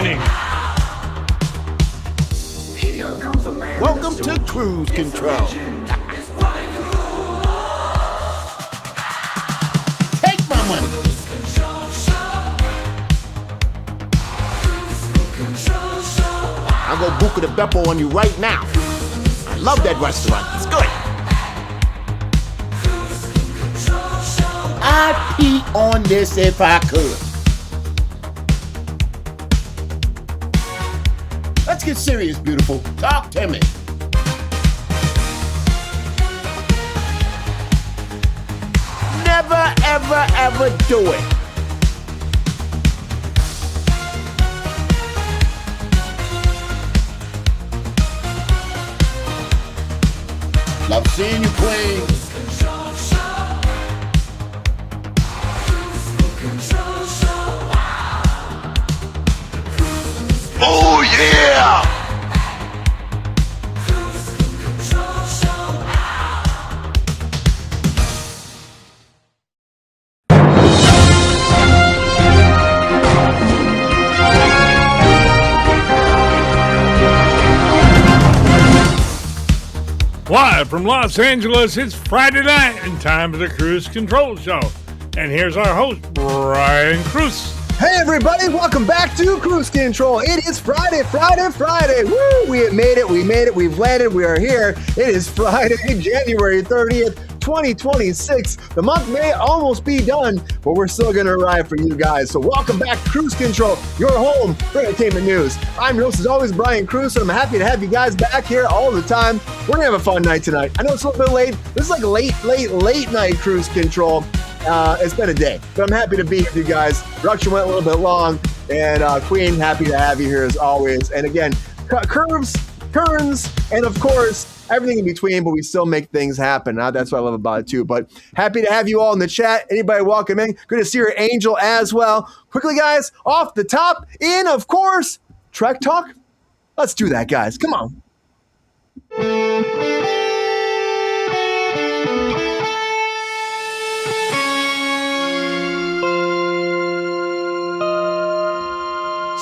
shining. Welcome to Kruse Control. Take my money. I'm gonna Buca de Beppo on you right now. I love that restaurant. It's good. I'd pee on this if I could. Let's get serious, beautiful. Talk to me. Never, ever, ever do it. Love seeing you play. Oh yeah! Live from Los Angeles, it's Friday night and time for the Kruse Control Show. And here's our host, Brian Kruse. Hey everybody, welcome back to Kruse Control. It is Friday. Woo! We made it, we've landed, we are here. It is Friday, January 30th, 2026. The month may almost be done, but we're still gonna arrive for you guys. So welcome back to Kruse Control, your home for entertainment news. I'm your host as always, Brian Kruse, and I'm happy to have you guys back here all the time. We're gonna have a fun night tonight. I know it's a little bit late. This is like late night Kruse Control. It's been a day, but I'm happy to be with you guys. Production went a little bit long, and Queen, happy to have you here as always. And again, curves, turns, and of course, everything in between, but we still make things happen. That's what I love about it too. But happy to have you all in the chat. Anybody welcome in. Good to see your Angel as well. Quickly, guys, off the top, in, of course, Trek Talk. Let's do that, guys. Come on.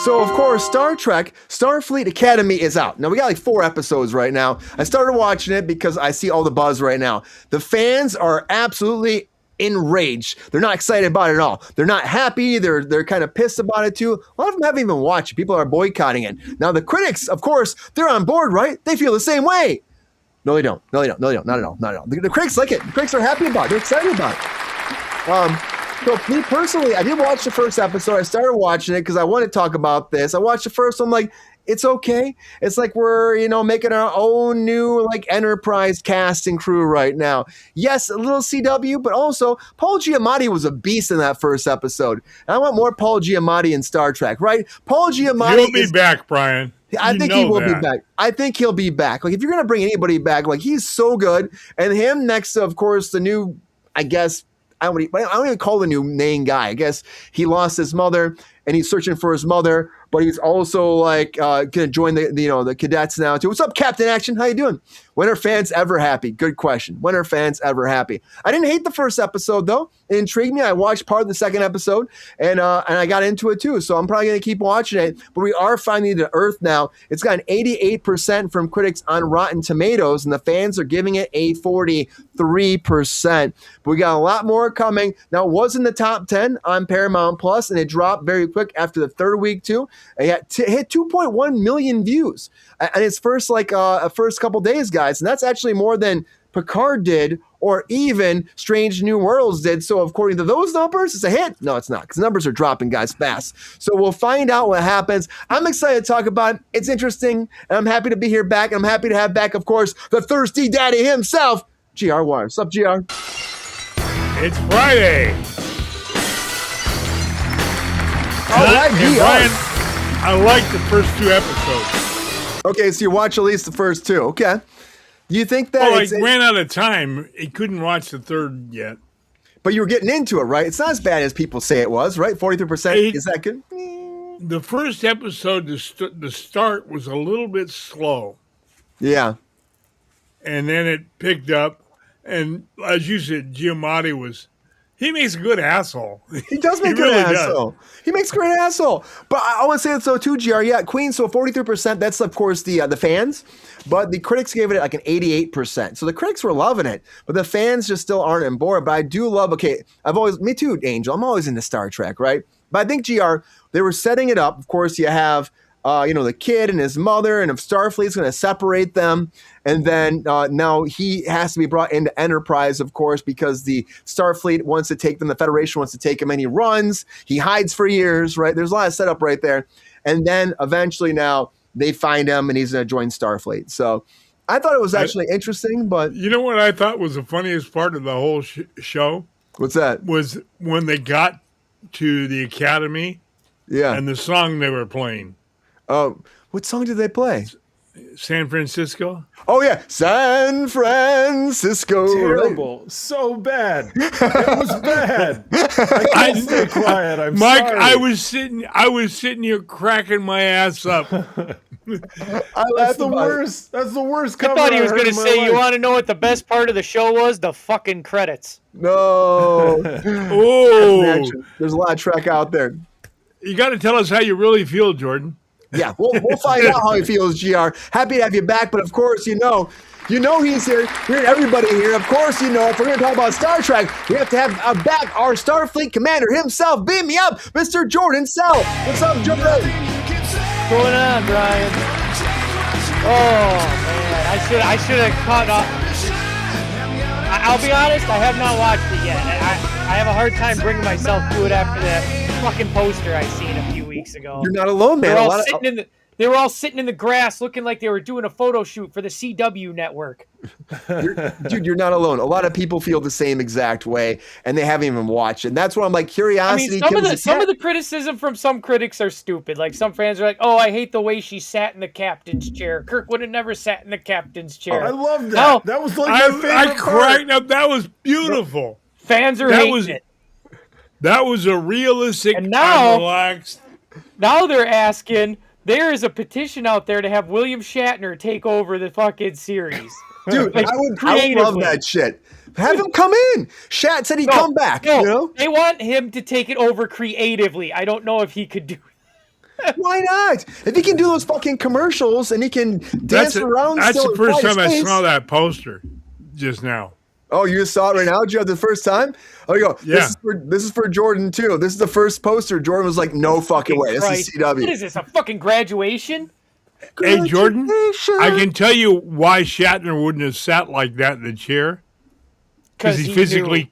So, of course, Star Trek Starfleet Academy is out. Now, we got like 4 episodes right now. I started watching it because I see all the buzz right now. The fans are absolutely enraged. They're not excited about it at all. They're not happy. They're kind of pissed about it too. A lot of them haven't even watched it. People are boycotting it. Now, the critics, of course, they're on board, right? They feel the same way. No, they don't. Not at all. The critics like it. The critics are happy about it. They're excited about it. So me personally, I did watch the first episode. I started watching it because I want to talk about this. I watched the first one, I'm like, it's okay. It's like we're, making our own new Enterprise cast and crew right now. Yes, a little CW, but also Paul Giamatti was a beast in that first episode. And I want more Paul Giamatti in Star Trek, right? Paul Giamatti He'll be back, Brian. I think he will be back. I think he'll be back. Like, if you're going to bring anybody back, he's so good. And him next to, of course, the new, I guess, I don't even call the new main guy. I guess he lost his mother and he's searching for his mother, but he's also gonna join the cadets now too. What's up, Captain Action? How you doing? When are fans ever happy? Good question. When are fans ever happy? I didn't hate the first episode though. It intrigued me. I watched part of the second episode and I got into it too. So I'm probably gonna keep watching it. But we are finally to Earth now. It's got an 88% from critics on Rotten Tomatoes, and the fans are giving it a 43%. But we got a lot more coming. Now it was in the top 10 on Paramount Plus, and it dropped very quick after the third week too. It hit 2.1 million views in its first couple days, guys, and that's actually more than Picard did, or even Strange New Worlds did. So according to those numbers, it's a hit. No, it's not, because numbers are dropping, guys, fast. So we'll find out what happens. I'm excited to talk about it. It's interesting, and I'm happy to be here back. I'm happy to have back, of course, the thirsty daddy himself, GR Wire. What's up, GR? It's Friday. All right, Brian, I like the first 2 episodes. Okay, so you watch at least the first 2. Okay. Do you think that I ran out of time. He couldn't watch the third yet. But you were getting into it, right? It's not as bad as people say it was, right? 43%. Is that good? The first episode, the start was a little bit slow. Yeah. And then it picked up. And as you said, Giamatti was He makes a good asshole. He does make He a good really asshole. He makes a great asshole. But I want to say it so too, GR. Yeah, Queen, so 43%. That's, of course, the fans. But the critics gave it like an 88%. So the critics were loving it. But the fans just still aren't on board. But I do love, me too, Angel. I'm always into Star Trek, right? But I think, GR, they were setting it up. Of course, you have... the kid and his mother, and if Starfleet's going to separate them, and then now he has to be brought into Enterprise, of course, because the Starfleet wants to take them, the Federation wants to take him, and he runs, he hides for years, right? There's a lot of setup right there, and then eventually now they find him, and he's going to join Starfleet. So I thought it was actually interesting, but... You know what I thought was the funniest part of the whole show? What's that? Was when they got to the Academy, and the song they were playing. What song did they play? San Francisco. Oh yeah, San Francisco. Terrible, so bad. It was bad. I can't stay quiet. I'm Mike, sorry. I was sitting here cracking my ass up. That's the worst. That's the worst cover. I thought he was going to say, you want to know what the best part of the show was? The fucking credits. No. Oh, there's a lot of Trek out there. You got to tell us how you really feel, Jordan. Yeah, we'll find out how he feels, GR. Happy to have you back, but of course, he's here. We're everybody here. Of course, if we're going to talk about Star Trek, we have to have back our Starfleet commander himself. Beam me up, Mr. Jordan Self. What's up, Jordan? What's going on, Brian? Oh, man. I should have caught up. I'll be honest, I have not watched it yet. I have a hard time bringing myself to it after that fucking poster I seen a few weeks ago. You're not alone, man. They were all sitting in the grass looking like they were doing a photo shoot for the CW network. Dude, you're not alone. A lot of people feel the same exact way, and they haven't even watched it. And that's what I'm like, curiosity. I mean, some of the criticism from some critics are stupid. Like, some fans are like, oh, I hate the way she sat in the captain's chair. Kirk would have never sat in the captain's chair. I love that. No, that was like my favorite I cracked part. up. That was beautiful. Fans are hating it. That was a realistic and now, relaxed. Now they're asking, there is a petition out there to have William Shatner take over the fucking series. Dude, like, I would love that shit. Have him come in. Shat said he'd come back. No, they want him to take it over creatively. I don't know if he could do it. Why not? If he can do those fucking commercials and he can dance around. That's the first time I saw that poster just now. Oh, you just saw it right now? Did you have the first time? Oh, you go. Yeah. This is for Jordan too. This is the first poster. Jordan was like, "No fucking way. This is CW." What is this? A fucking graduation? Hey, Jordan, I can tell you why Shatner wouldn't have sat like that in the chair. Because he physically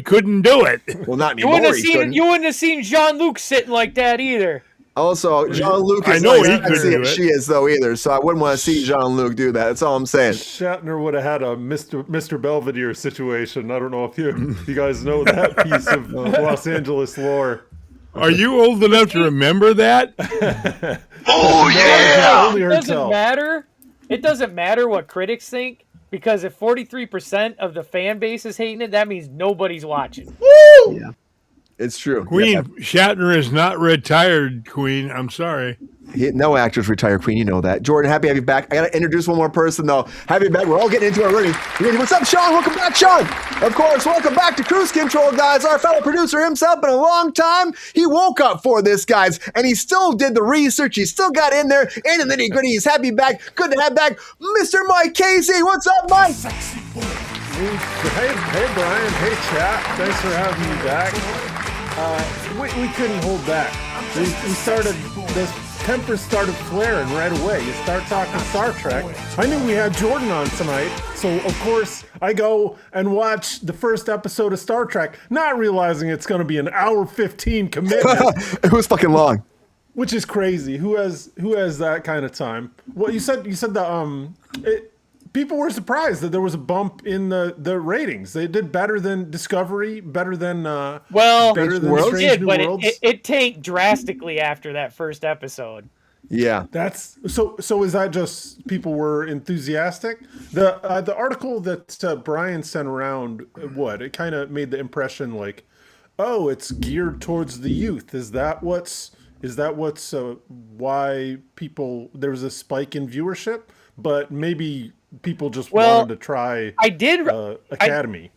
couldn't do it. Well, not anymore. You wouldn't have seen Jean-Luc sitting like that either. Also, Jean-Luc I know he couldn't do it. She is though either, so I wouldn't want to see Jean-Luc do that. That's all I'm saying. Shatner would have had a Mr. Belvedere situation. I don't know if you guys know that piece of Los Angeles lore. Are you old enough to remember that? Oh, yeah! It doesn't matter. It doesn't matter what critics think, because if 43% of the fan base is hating it, that means nobody's watching. Woo! Yeah. It's true. Queen, Shatner is not retired, Queen. I'm sorry. No actors retire, Queen. You know that. Jordan, happy to have you back. I got to introduce one more person, though. Happy to be back. We're all getting into it already. What's up, Sean? Welcome back, Sean. Of course, welcome back to Kruse Control, guys. Our fellow producer himself, been a long time. He woke up for this, guys, and he still did the research. He still got in there, and in the nitty-gritty. He's happy back. Good to have back Mr. Mike Casey. What's up, Mike? Hey, Brian. Hey, chat. Thanks for having me back. We couldn't hold back. We started, the tempers started flaring right away. You start talking Star Trek. I knew we had Jordan on tonight, so of course I go and watch the first episode of Star Trek, not realizing it's going to be an hour 15 commitment. It was fucking long. Which is crazy. Who has that kind of time? Well, you said that people were surprised that there was a bump in the ratings. They did better than Discovery, better than Strange New Worlds. It tanked drastically after that first episode. Yeah, that's so. Is that just people were enthusiastic? The article that Brian sent around, it kind of made the impression like, oh, it's geared towards the youth. Is that what's why people there was a spike in viewership? But maybe people just wanted to try Academy.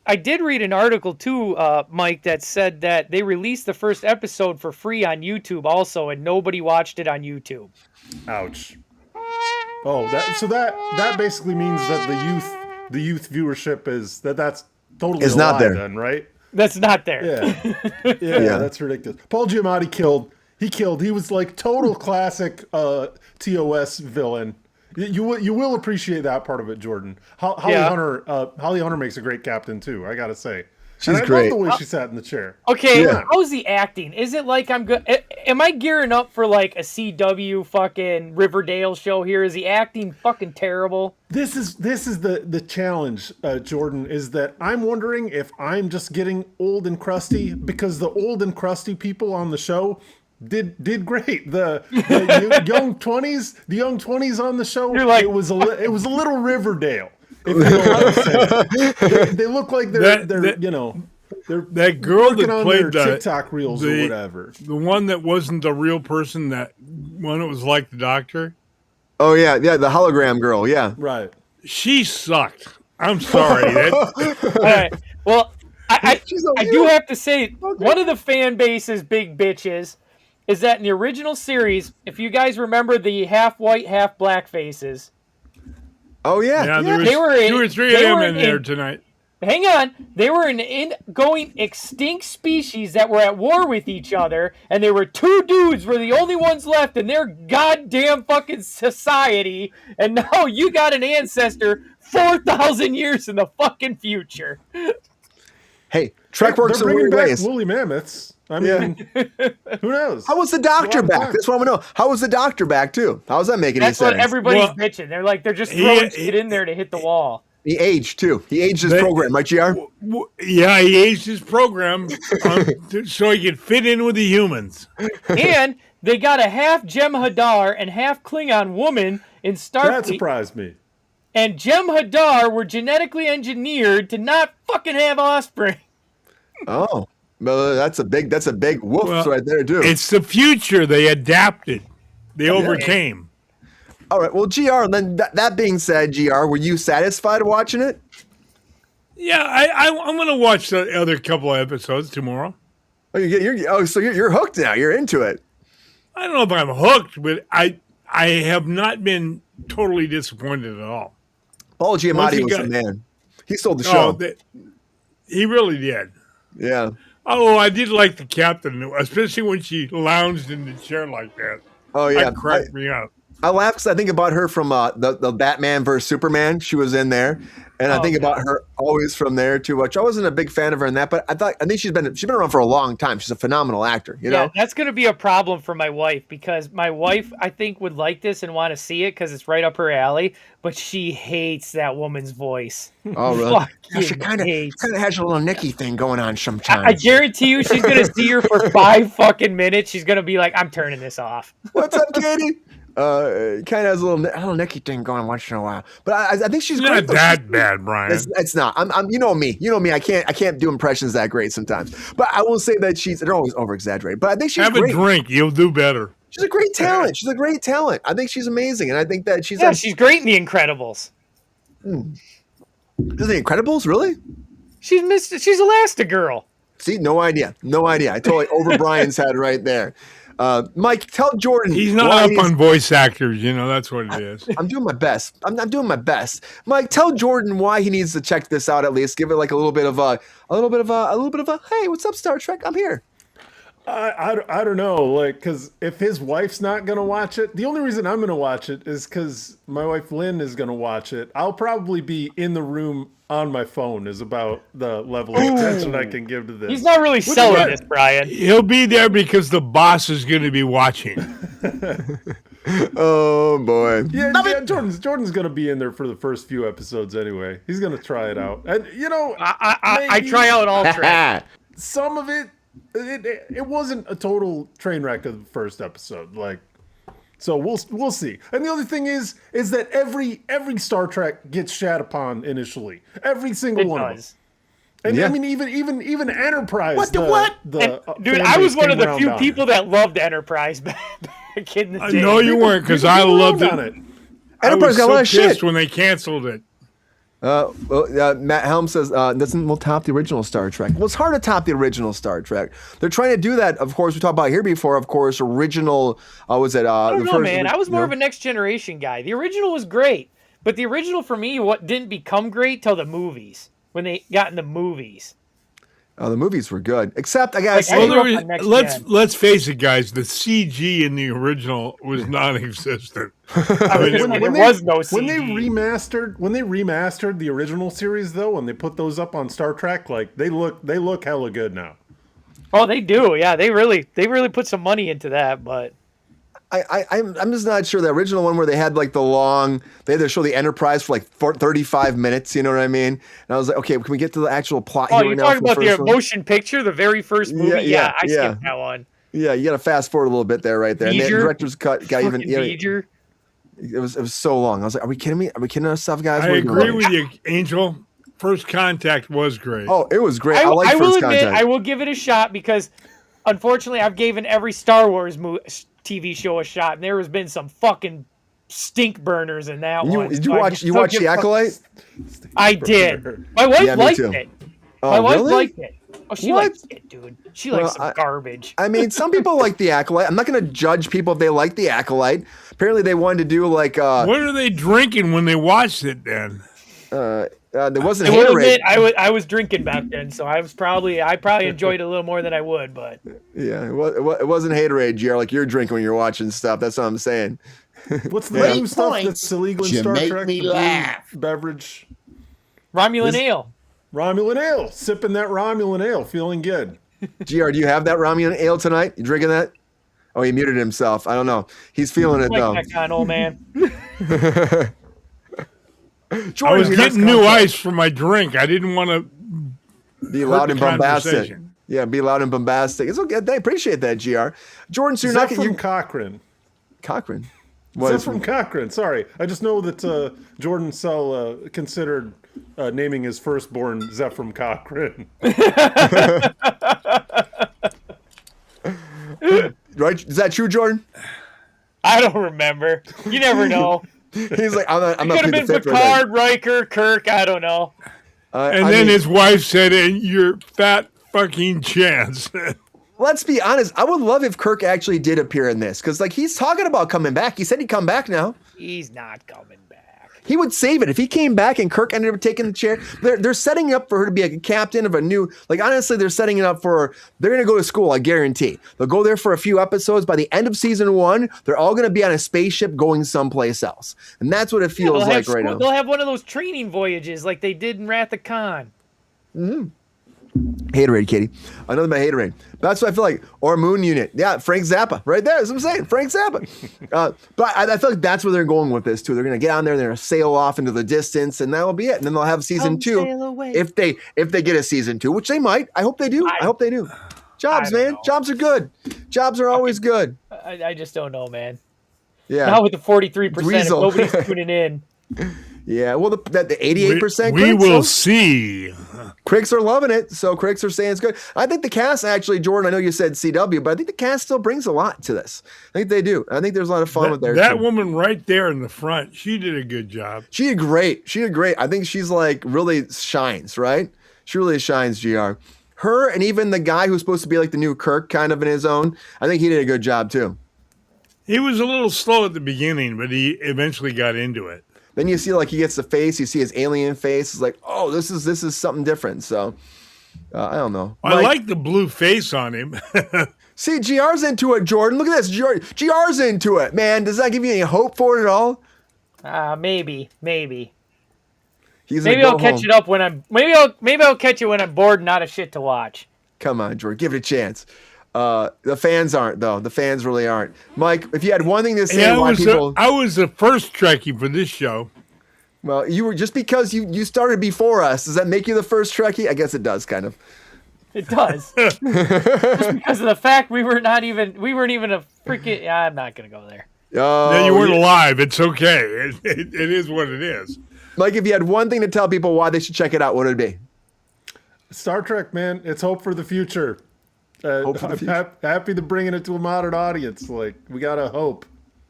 I did read an article too, Mike, that said that they released the first episode for free on YouTube also, and nobody watched it on YouTube. Ouch. Oh, that basically means that the youth viewership that's totally It's a not lie there. then, right? That's not there. Yeah, that's ridiculous. Paul Giamatti killed. He was like total classic TOS villain. You will appreciate that part of it, Jordan. Holly Hunter makes a great captain too. I gotta say, She's I great. love the way she sat in the chair. Okay, Yeah. how's the acting? Is it like I'm good? Am I gearing up for like a CW fucking Riverdale show here? Is the acting fucking terrible? This is the challenge, Jordan. Is that I'm wondering if I'm just getting old and crusty because the old and crusty people on the show did great. The young 20s on the show. You're like- it was a little Riverdale. If you know what I'm saying. They look like they're That girl working that on played their the TikTok reels or whatever. the one that wasn't the real person, that one that was like the doctor, Oh yeah, the hologram girl. Yeah. Right. she sucked. I'm sorry. All right. Well, I She's so do cute. have to say, one of the fan base's big bitches is that in the original series, if you guys remember the half white, half black faces, Oh yeah. Yeah, there was They were two or three of they them were in there in- tonight. hang on, they were an ingoing extinct species that were at war with each other, and they were two dudes were the only ones left in their goddamn fucking society, and now you got an ancestor 4,000 years in the fucking future. Hey, Trek works They're in bringing weird back ways. woolly mammoths. I mean, who knows? How was the doctor Long back? time. That's what I want to know. How was the doctor back too? How was that making That's any what sense? everybody's Well, bitching. They're like, they're just throwing he- shit in there to hit the wall. He aged too. He aged his They- program, right, GR? Yeah, he aged his program so he could fit in with the humans. And they got a half Jem'Hadar and half Klingon woman in That Starfleet. surprised me. And Jem'Hadar were genetically engineered to not fucking have offspring. Oh, well, that's a big whoops Well, right there too. It's the future. They adapted. They overcame. All right. Well, GR. Then that being said, GR, were you satisfied watching it? Yeah, I'm going to watch the other couple of episodes tomorrow. Oh, so you're hooked now. You're into it. I don't know if I'm hooked, but I have not been totally disappointed at all. Paul Once Giamatti he was got- the man. He stole the Oh, show. he really did. Yeah. Oh, I did like the captain, especially when she lounged in the chair like that. Oh yeah. That cracked me up. I laugh because I think about her from the Batman versus Superman. She was in there, and I think about her always from there too. Which I wasn't a big fan of her in that, but I think she's been around for a long time. She's a phenomenal actor. You know. That's going to be a problem for my wife because my wife, I think, would like this and want to see it because it's right up her alley, but she hates that woman's voice. Oh really? Fucking She kind of hates. has a little Nicky thing going on sometimes. I guarantee you she's going to see her for 5 fucking minutes. She's going to be like, I'm turning this off. What's up, Katie? Kind of has a little Nicky thing going on once in a while, but I think she's It's great. not though. that bad, Brian. It's not. I'm. You know me. I can't do impressions that great sometimes. But I will say that they're always over exaggerated. But I think she's Have great. a drink. You'll do better. She's a great talent. She's a great talent. I think she's amazing, and I think that she's. Yeah, she's great in The Incredibles. Is The Incredibles really? She's Elastigirl. See, no idea. I totally over Brian's head right there. Mike, tell Jordan. He's not why up he's- on voice actors. That's what it is. I'm doing my best. I'm doing my best. Mike, tell Jordan why he needs to check this out at least. Give it like a little bit of a hey, what's up, Star Trek? I'm here. I don't know, like, because if his wife's not gonna watch it, the only reason I'm gonna watch it is because my wife Lynn is gonna watch it. I'll probably be in the room on my phone. Is about the level of attention I can give to this. He's not really selling this, Brian. He'll be there because the boss is going to be watching. Oh boy. Yeah, Jordan's gonna be in there for the first few episodes anyway. He's gonna try it out, and I maybe try out all tricks. some of it wasn't a total train wreck of the first episode, like. So we'll see. And the other thing is that every Star Trek gets shat upon initially. Every single one of them. And Yeah. I mean, even Enterprise. What the what? Dude, I was one of the few people that loved Enterprise back in the day. No, you weren't, because I loved it. on it. I Enterprise was got a lot so of shit. pissed when they canceled it. Matt Helm says, we'll top the original Star Trek. Well, it's hard to top the original Star Trek. They're trying to do that, of course, we talked about here before, of course, original, was it? I don't know, man. I was more of a Next Generation guy. The original was great, but the original for me didn't become great till the movies, when they got in the movies. Oh, the movies were good, except I guess. Let's face it, guys. The CG in the original was non-existent. There was no CG. When they remastered the original series, though, when they put those up on Star Trek, like they look hella good now. Oh, they do. Yeah, they really put some money into that, but. I'm just not sure the original one where they had like they had to show the Enterprise for like 35 minutes, you know what I mean? And I was like, okay, can we get to the actual plot here? Oh, you're talking about the motion picture, the very first movie? Yeah, I skipped that one. Yeah, you got to fast forward a little bit there, right there. And the director's cut got even. It was so long. I was like, are we kidding me? Are we kidding ourselves, guys? I agree with you, Angel. First Contact was great. Oh, it was great. I like First Contact. I will give it a shot because, unfortunately, I've given every Star Wars TV show a shot, and there has been some fucking stink burners in that one. Did you watch The Acolyte? I did. My wife liked it. My wife liked it. Oh, she likes it, dude. She likes some garbage. I mean, some people like The Acolyte. I'm not going to judge people if they like The Acolyte. Apparently, they wanted to do like. What are they drinking when they watched it then? There wasn't haterade. I was drinking back then, so I probably enjoyed it a little more than I would, but yeah, it wasn't haterade, GR, like you're drinking when you're watching stuff. That's what I'm saying. What's the new stuff that's illegal in Star Trek? Me laugh. Beverage. Romulan ale. Romulan ale. Sipping that Romulan ale, feeling good. GR, do you have that Romulan ale tonight? You drinking that? Oh, he muted himself. I don't know. He's feeling it though. That kind, old man. Jordan, I was getting new ice for my drink. I didn't want to be loud and bombastic. Yeah, be loud and bombastic. It's okay. I appreciate that, GR. Jordan, so you're not from Cochrane. Cochrane. What from Cochrane? Sorry, I just know that Jordan Sell considered naming his firstborn Zephram Cochrane. Right? Is that true, Jordan? I don't remember. You never know. He's like, I'm not. Could have been Picard, Riker, Kirk. I don't know. And then his wife said, "And your fat fucking chance." Let's be honest. I would love if Kirk actually did appear in this, because like he's talking about coming back. He said he'd come back now. He's not coming back. He would save it if he came back and Kirk ended up taking the chair. They're setting up for her to be a captain of a new. Like honestly, they're setting it up for. They're gonna go to school. I guarantee. They'll go there for a few episodes. By the end of season 1, they're all gonna be on a spaceship going someplace else, and that's what it feels like right now. They'll have one of those training voyages like they did in Wrath of Khan. Mm-hmm. Haterade, Katie. Another my haterade. That's what I feel like. Or Moon Unit. Yeah, Frank Zappa. Right there. That's what I'm saying. Frank Zappa. But I feel like that's where they're going with this, too. They're going to get on there, they're going to sail off into the distance, and that'll be it. And then they'll have season 2. If they get a season 2, which they might. I hope they do. I hope they do. Jobs, man. Know. Jobs are good. Jobs are always good. I just don't know, man. Yeah. Now with the 43%, nobody's tuning in. Yeah, well, the 88%. We will see. Critics are loving it, so critics are saying it's good. I think the cast actually, Jordan, I know you said CW, but I think the cast still brings a lot to this. I think they do. I think there's a lot of fun with that woman right there in the front. She did a good job. She did great. I think she's like really shines, right? She really shines, GR. Her and even the guy who's supposed to be like the new Kirk kind of in his own, I think he did a good job too. He was a little slow at the beginning, but he eventually got into it. Then you see like he gets the face, you see his alien face. It's like, oh, this is something different. So I don't know. I like the blue face on him. See, GR's into it, Jordan. Look at this. GR's into it, man. Does that give you any hope for it at all? Maybe. Maybe I'll catch it up when I'm. Maybe I'll catch it when I'm bored and not a shit to watch. Come on, Jordan, give it a chance. The fans aren't though. The fans really aren't. Mike, if you had one thing to say, I was the first Trekkie for this show. Well, you were just because you started before us. Does that make you the first Trekkie? I guess it does, kind of. It does. Just because of the fact we weren't even a freaking. I'm not gonna go there. No, you weren't alive. It's okay. It is what it is. Mike, if you had one thing to tell people why they should check it out, what would it be? Star Trek, man. It's hope for the future. I'm happy to bringing it to a modern audience. Like, we gotta hope.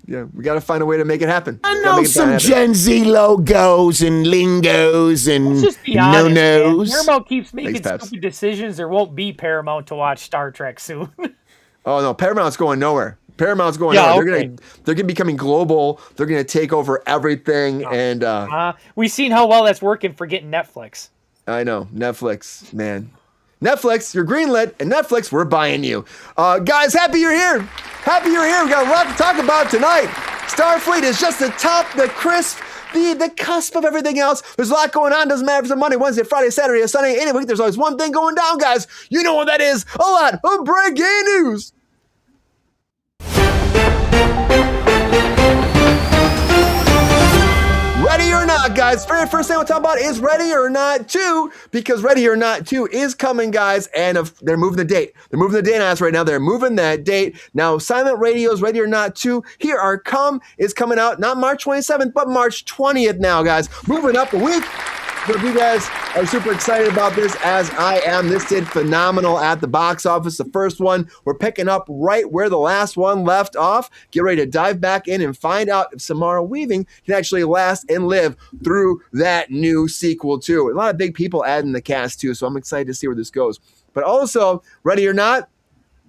Yeah, we got to find a way to make it happen. I know some Gen Z logos and lingos and Let's just be honest, man. no-nos. Paramount keeps making Thanks, Peps. stupid decisions. There won't be Paramount to watch Star Trek soon. Oh no, Paramount's going nowhere. Paramount's going Yeah, nowhere. okay. They're gonna becoming global. They're gonna take over everything. And We've seen how well that's working for getting Netflix. I know, Netflix, man. Netflix, you're greenlit, and Netflix, we're buying you. Guys, happy you're here. Happy you're here. We got a lot to talk about tonight. Starfleet is just the top, the crisp, the cusp of everything else. There's a lot going on. Doesn't matter if it's a Monday, Wednesday, Friday, Saturday, or Sunday. Any week, there's always one thing going down, guys. You know what that is. A lot of breaking news. Ready or not, guys. Very first thing we'll talk about is Ready or Not 2, because Ready or Not 2 is coming, guys, and they're moving the date. They're moving the date on us right now. They're moving that date. Now, Silent Radio's Ready or Not 2, Here Are Come, is coming out not March 27th, but March 20th now, guys. Moving up a week. So if you guys are super excited about this, as I am, this did phenomenal at the box office. The first one, we're picking up right where the last one left off. Get ready to dive back in and find out if Samara Weaving can actually last and live through that new sequel too. A lot of big people adding the cast too, so I'm excited to see where this goes. But also, Ready or Not,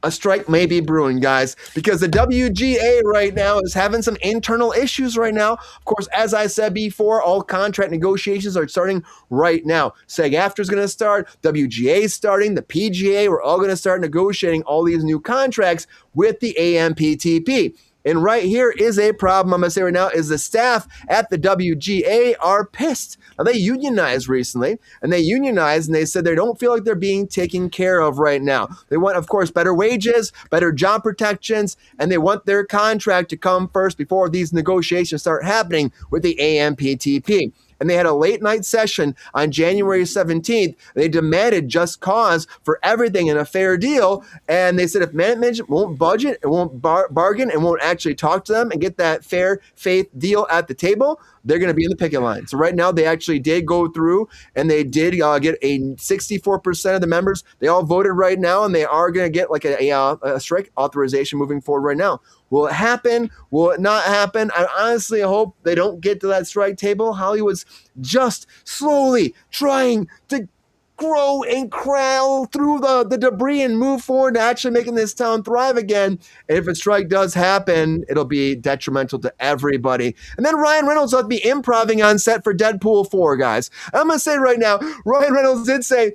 a strike may be brewing, guys, because the WGA right now is having some internal issues right now. Of course, as I said before, all contract negotiations are starting right now. SAG-AFTRA is going to start, WGA is starting, the PGA, we're all going to start negotiating all these new contracts with the AMPTP. And right here is a problem, I'm going to say right now, is the staff at the WGA are pissed. Now, they unionized recently, and they said they don't feel like they're being taken care of right now. They want, of course, better wages, better job protections, and they want their contract to come first before these negotiations start happening with the AMPTP. And they had a late night session on January 17th. They demanded just cause for everything and a fair deal. And they said if management won't budget and won't bargain and won't actually talk to them and get that fair faith deal at the table, they're going to be in the picket line. So right now they actually did go through and they did get a 64% of the members. They all voted right now, and they are going to get like a strike authorization moving forward right now. Will it happen? Will it not happen? I honestly hope they don't get to that strike table. Hollywood's just slowly trying to grow and crawl through the debris and move forward to actually making this town thrive again. And if a strike does happen, it'll be detrimental to everybody. And then Ryan Reynolds will be improvising on set for Deadpool 4, guys. I'm going to say right now, Ryan Reynolds did say,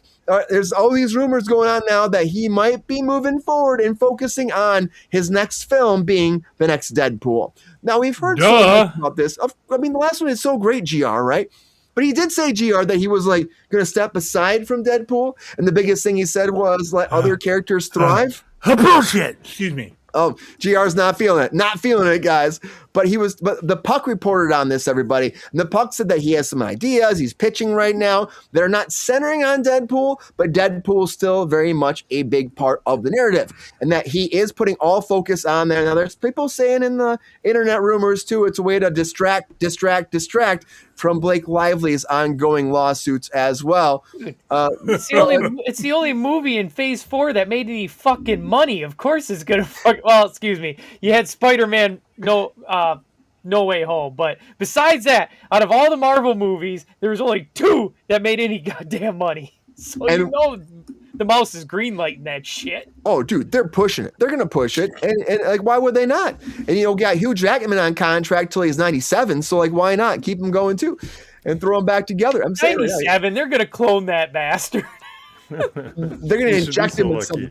there's all these rumors going on now that he might be moving forward and focusing on his next film being the next Deadpool. Now, we've heard so much about this. I mean, the last one is so great, GR, right? But he did say, GR, that he was like going to step aside from Deadpool. And the biggest thing he said was let other characters thrive. Bullshit. Excuse me. Oh, GR's not feeling it. Not feeling it, guys. But the Puck reported on this, everybody. And the Puck said that he has some ideas. He's pitching right now that are not centering on Deadpool, but Deadpool's still very much a big part of the narrative. And that he is putting all focus on there. Now, there's people saying in the internet rumors, too, it's a way to distract from Blake Lively's ongoing lawsuits as well. It's the only movie in Phase 4 that made any fucking money. Of course it's gonna well, excuse me. You had Spider-Man No Way Home, but besides that, out of all the Marvel movies, there was only 2 that made any goddamn money. So you know the mouse is greenlighting that shit. Oh, dude, they're pushing it. They're gonna push it, and like, why would they not? And got Hugh Jackman on contract till he's 97, so like, why not keep him going too, and throw him back together? I'm saying 97. They're gonna clone that bastard. They're gonna inject him with some.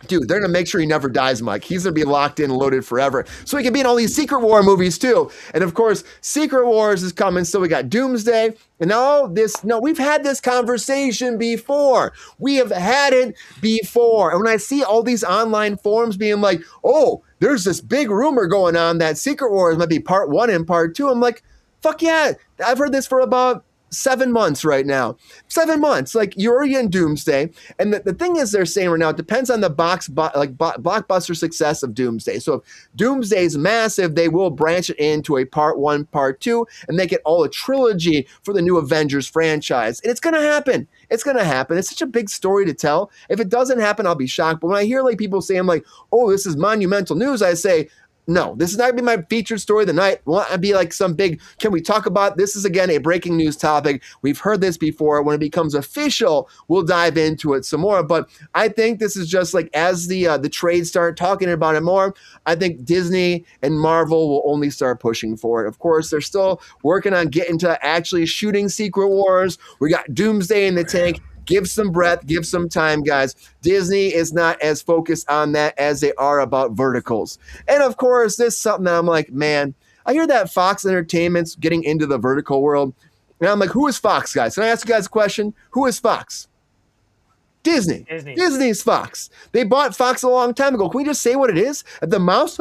Dude, they're going to make sure he never dies, Mike. He's going to be locked in and loaded forever. So he can be in all these Secret War movies, too. And, of course, Secret Wars is coming. So we got Doomsday. And we've had this conversation before. We have had it before. And when I see all these online forums being like, oh, there's this big rumor going on that Secret Wars might be part 1 and part 2. I'm like, fuck yeah. I've heard this for about 7 months right now. 7 months. Like, you're already in Doomsday. And the thing is, they're saying right now, it depends on the blockbuster success of Doomsday. So if Doomsday is massive, they will branch it into a part 1, part 2, and make it all a trilogy for the new Avengers franchise. And it's going to happen. It's going to happen. It's such a big story to tell. If it doesn't happen, I'll be shocked. But when I hear like people saying like, oh, this is monumental news, I say, No, this is not going to be my featured story of the night. Want to be like some big, can we talk about this? Is again a breaking news topic. We've heard this before. When it becomes official, we'll dive into it some more. But I think this is just like as the trades start talking about it more, I think Disney and Marvel will only start pushing for it. Of course, they're still working on getting to actually shooting Secret Wars. We got Doomsday in the tank. Give some breath, give some time, guys. Disney is not as focused on that as they are about verticals. And of course, this is something that I'm like, man, I hear that Fox Entertainment's getting into the vertical world. And I'm like, who is Fox, guys? Can I ask you guys a question? Who is Fox? Disney. Disney's Fox. They bought Fox a long time ago. Can we just say what it is? The mouse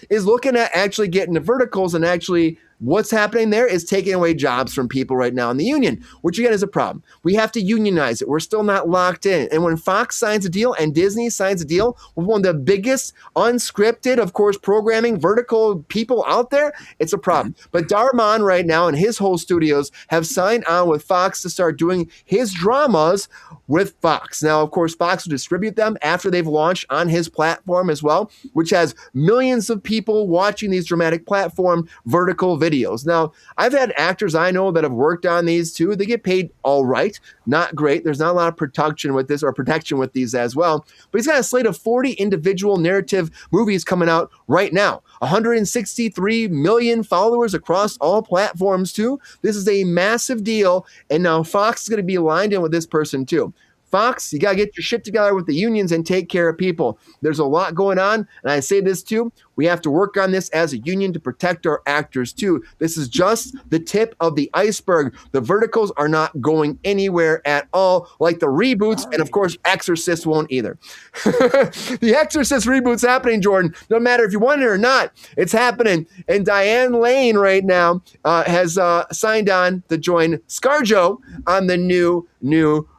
is looking at actually getting the verticals, and actually what's happening there is taking away jobs from people right now in the union, which again is a problem. We have to unionize it. We're still not locked in. And when Fox signs a deal and Disney signs a deal with one of the biggest unscripted, of course, programming vertical people out there, it's a problem. But Darman right now and his whole studios have signed on with Fox to start doing his dramas with Fox. Now, of course, Fox will distribute them after they've launched on his platform as well, which has millions of people watching these dramatic platform vertical videos. Now, I've had actors I know that have worked on these too. They get paid all right, not great. There's not a lot of protection with this or protection with these as well. But he's got a slate of 40 individual narrative movies coming out right now. 163 million followers across all platforms too. This is a massive deal. And now Fox is going to be lined in with this person too. Fox, you got to get your shit together with the unions and take care of people. There's a lot going on, and I say this too, we have to work on this as a union to protect our actors too. This is just the tip of the iceberg. The verticals are not going anywhere at all, like the reboots, and of course, Exorcist won't either. The Exorcist reboot's happening, Jordan. No matter if you want it or not, it's happening. And Diane Lane right now has signed on to join ScarJo on the new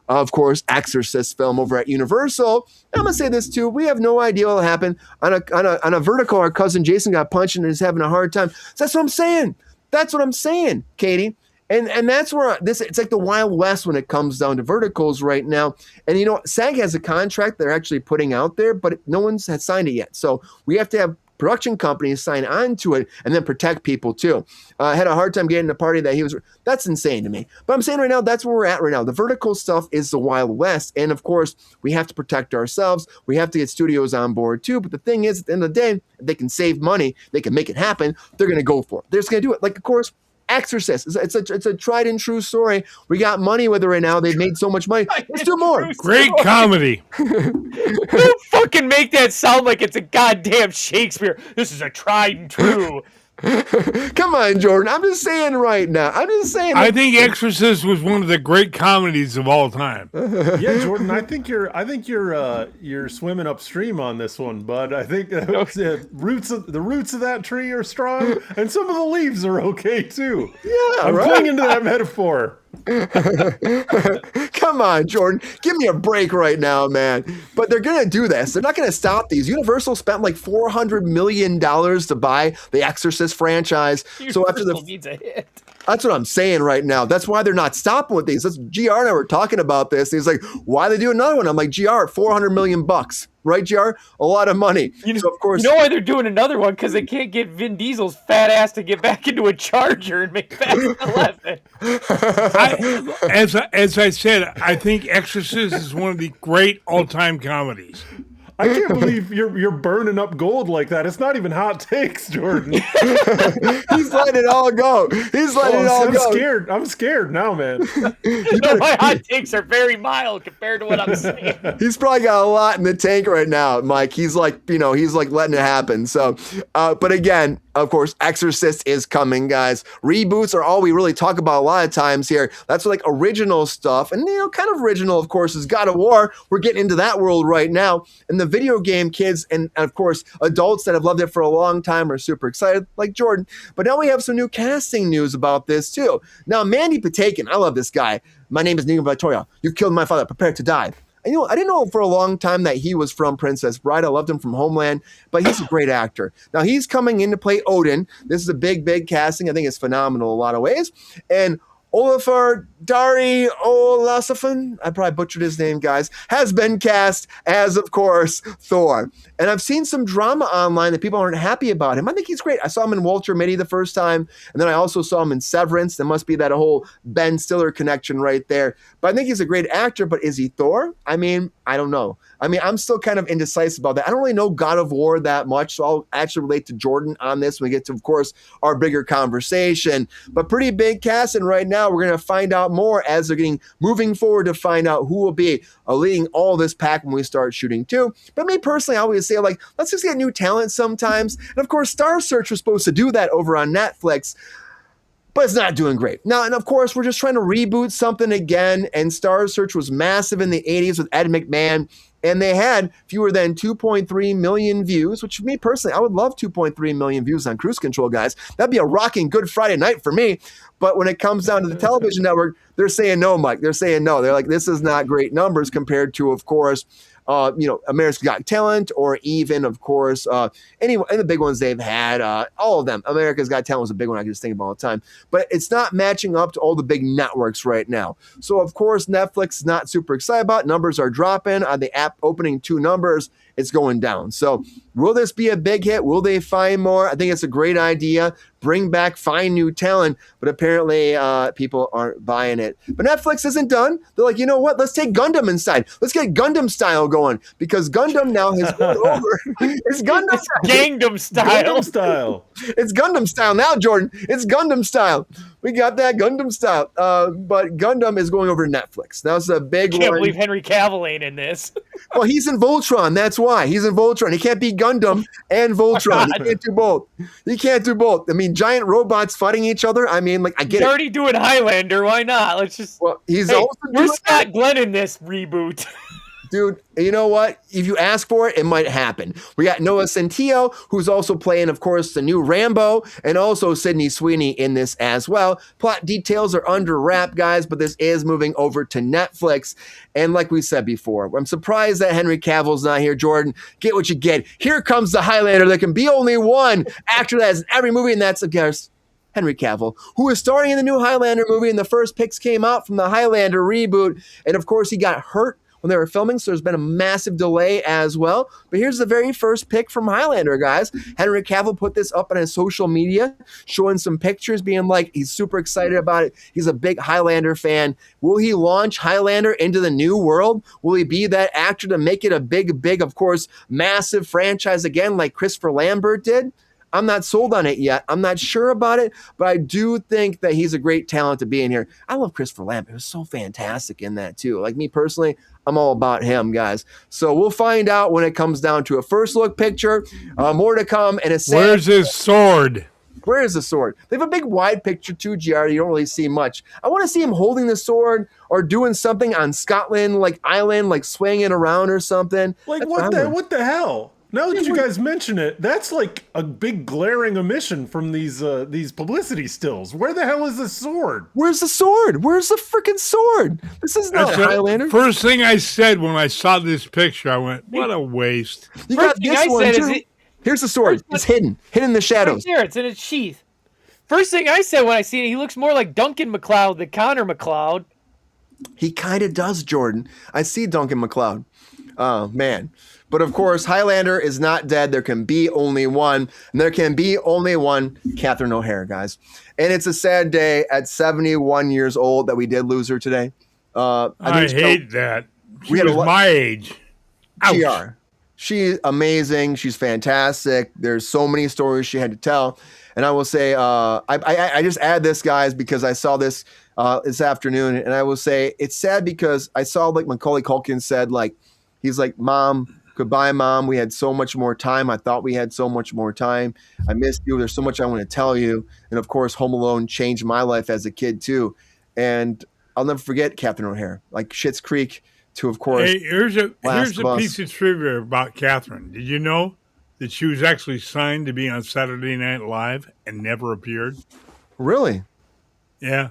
of course, Exorcist film over at Universal. I'm gonna say this too: we have no idea what'll happen on a vertical. Our cousin Jason got punched and is having a hard time. So that's what I'm saying. That's what I'm saying, Katie. And that's where it's like the Wild West when it comes down to verticals right now. And you know, SAG has a contract they're actually putting out there, but no one's had signed it yet. So we have to have production companies sign on to it and then protect people too. I had a hard time getting the party that that's insane to me. But I'm saying right now, that's where we're at right now. The vertical stuff is the Wild West. And of course, we have to protect ourselves. We have to get studios on board too. But the thing is, at the end of the day, if they can save money, they can make it happen, they're going to go for it. They're just going to do it. Like, of course, Exorcist. It's a tried and true story. We got money with it right now. They've made so much money. Let's do more. Great comedy. Don't fucking make that sound like it's a goddamn Shakespeare. This is a tried and true. Come on, Jordan. I'm just saying right now. I think Exorcist was one of the great comedies of all time. Yeah, Jordan. I think you're swimming upstream on this one, bud. I think the roots of that tree are strong, and some of the leaves are okay too. Yeah, I'm right? clinging to that metaphor. Come on, Jordan. Give me a break right now, man. But they're going to do this. They're not going to stop these. Universal spent like $400 million to buy the Exorcist franchise. So after needs a hit. That's what I'm saying right now. That's why they're not stopping with these. That's GR and I were talking about this. He's like, why they do another one? I'm like, GR, $400 million bucks. Right, GR? A lot of money. So of course, you know why they're doing another one? Because they can't get Vin Diesel's fat ass to get back into a Charger and make Fast 11. As I said, I think Exorcist is one of the great all-time comedies. I can't believe you're burning up gold like that. It's not even hot takes, Jordan. He's letting it all go. I'm scared now, man. My hot takes are very mild compared to what I'm saying. He's probably got a lot in the tank right now, Mike. He's like letting it happen. So, but again, of course, Exorcist is coming, guys. Reboots are all we really talk about a lot of times here. That's like original stuff. And, kind of original, of course, is God of War. We're getting into that world right now. And the video game kids and, of course, adults that have loved it for a long time are super excited, like Jordan. But now we have some new casting news about this, too. Now, Mandy Patinkin, I love this guy. My name is Nico Vittoria. You killed my father. Prepare to die. I didn't know for a long time that he was from Princess Bride. I loved him from Homeland, but he's a great actor. Now he's coming in to play Odin. This is a big casting. I think it's phenomenal in a lot of ways. And Olafur Dari Olasafan, I probably butchered his name, guys, has been cast as, of course, Thor. And I've seen some drama online that people aren't happy about him. I think he's great. I saw him in Walter Mitty the first time, and then I also saw him in Severance. There must be that whole Ben Stiller connection right there. But I think he's a great actor, but is he Thor? I mean, I don't know. I mean, I'm still kind of indecisive about that. I don't really know God of War that much, so I'll actually relate to Jordan on this when we get to, of course, our bigger conversation. But pretty big cast, and right now we're going to find out more as they're getting moving forward to find out who will be leading all this pack when we start shooting too. But me personally, I always say, like, let's just get new talent sometimes. And of course, Star Search was supposed to do that over on Netflix, but it's not doing great. Now, and of course, we're just trying to reboot something again, and Star Search was massive in the 80s with Ed McMahon, and they had fewer than 2.3 million views, which me personally, I would love 2.3 million views on Kruse Control, guys. That'd be a rocking Good Friday night for me. But when it comes down to the television network, they're saying no, Mike. They're saying no. They're like, this is not great numbers compared to, of course, America's Got Talent, or even, of course, any the big ones they've had, all of them. America's Got Talent was a big one I can just think about all the time. But it's not matching up to all the big networks right now. So, of course, Netflix is not super excited about it. Numbers are dropping. On the app opening 2 numbers, it's going down. So will this be a big hit? Will they find more? I think it's a great idea. Bring back, find new talent. But apparently people aren't buying it. But Netflix isn't done. They're like, you know what? Let's take Gundam inside. Let's get Gundam style going. Because Gundam now has gone over. It's Gundam style. Gangnam style. Gundam style. It's Gundam style now, Jordan. It's Gundam style. We got that Gundam style. But Gundam is going over to Netflix. That was a big one. I can't believe Henry Cavill ain't in this. Well, he's in Voltron. That's why. He's in Voltron. He can't be Gundam and Voltron. He can't do both. He can't do both. I mean, giant robots fighting each other. I mean, like, I get He's it. already doing Highlander. Why not? Let's just. Well, he's Hey, also where's doing Scott that. Glenn in this reboot? Dude, you know what? If you ask for it, it might happen. We got Noah Centineo, who's also playing, of course, the new Rambo, and also Sydney Sweeney in this as well. Plot details are under wrap, guys, but this is moving over to Netflix. And like we said before, I'm surprised that Henry Cavill's not here, Jordan. Get what you get. Here comes the Highlander. There can be only one actor that is in every movie, and that's, of course, Henry Cavill, who is starring in the new Highlander movie, and the first pics came out from the Highlander reboot. And of course, he got hurt when they were filming, so there's been a massive delay as well. But here's the very first pic from Highlander, guys. Henry Cavill put this up on his social media, showing some pictures, being like, he's super excited about it. He's a big Highlander fan. Will he launch Highlander into the new world? Will he be that actor to make it a big, of course, massive franchise again, like Christopher Lambert did? I'm not sold on it yet. I'm not sure about it, but I do think that he's a great talent to be in here. I love Christopher Lambert. He was so fantastic in that too. Like me personally, I'm all about him, guys. So we'll find out when it comes down to a first look picture. More to come. And Where's his sword? Where is the sword? They have a big wide picture too, GR. You don't really see much. I want to see him holding the sword or doing something on Scotland, like island, like swinging around or something. Like, That's what the hell? Now that you guys mention it, that's like a big glaring omission from these publicity stills. Where the hell is the sword? Where's the sword? Where's the freaking sword? This is not That's Highlander. First thing I said when I saw this picture, I went, what a waste. You First got thing this I one said too. is Here's the sword. It's hidden in the shadows. Right there, it's in its sheath. First thing I said when I seen it, he looks more like Duncan MacLeod than Connor MacLeod. He kind of does, Jordan. I see Duncan MacLeod. Oh, man. But of course, Highlander is not dead. There can be only one. And there can be only one Catherine O'Hara, guys. And it's a sad day at 71 years old that we did lose her today. I hate that. She we had was my age. Ouch. GR. She's amazing. She's fantastic. There's so many stories she had to tell. And I will say, I just add this, guys, because I saw this this afternoon. And I will say, it's sad because I saw, like Macaulay Culkin said, like, he's like, Mom, goodbye, Mom. We had so much more time. I thought we had so much more time. I missed you. There's so much I want to tell you. And of course, Home Alone changed my life as a kid too. And I'll never forget Catherine O'Hara, like Schitt's Creek to, of course. Hey, here's a Last of Us. piece of trivia about Catherine. Did you know that she was actually signed to be on Saturday Night Live and never appeared? Really? Yeah.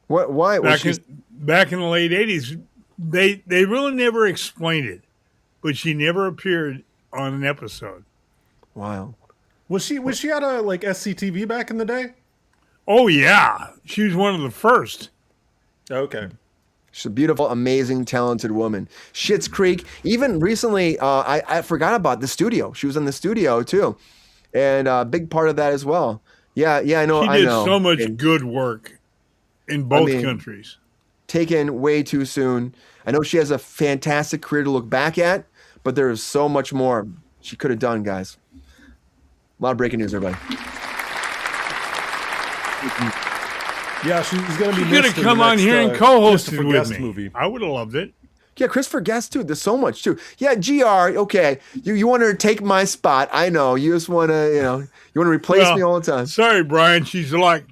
What? Why? Back in the late 80s, they really never explained it, but she never appeared on an episode. Wow. Was she on a like SCTV back in the day? Oh, yeah. She was one of the first. Okay. She's a beautiful, amazing, talented woman. Schitt's Creek. Even recently, I forgot about the studio. She was in the studio too, and a big part of that as well. Yeah, I know. She did so much good work in both countries. Taken way too soon. I know she has a fantastic career to look back at, but there is so much more she could have done, guys. A lot of breaking news, everybody. Yeah, she's going to be. She could have come on here and co-hosted with me. Movie. I would have loved it. Yeah, Christopher Guest too. There's so much too. Yeah, GR. Okay, you want her to take my spot? I know. You just want to, you want to replace me all the time. Sorry, Brian. She's a lot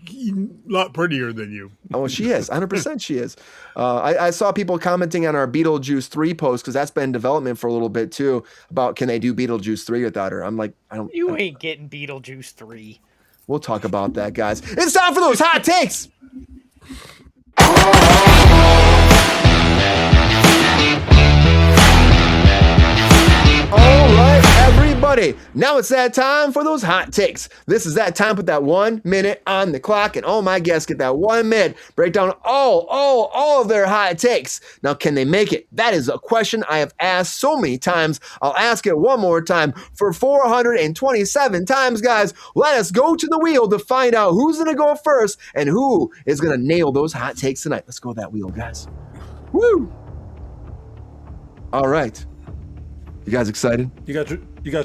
prettier than you. Oh, she is. 100% she is. I saw people commenting on our Beetlejuice 3 post because that's been in development for a little bit too. About can they do Beetlejuice 3 without her? I'm like, I don't. You ain't getting Beetlejuice 3. We'll talk about that, guys. It's time for those hot takes. All right, everybody. Now it's that time for those hot takes. This is that time. Put that 1 minute on the clock, and all my guests get that 1 minute. Break down all of their hot takes. Now, can they make it? That is a question I have asked so many times. I'll ask it one more time for 427 times, guys. Let us go to the wheel to find out who's going to go first and who is going to nail those hot takes tonight. Let's go that wheel, guys. Woo! All right. You guys excited? You got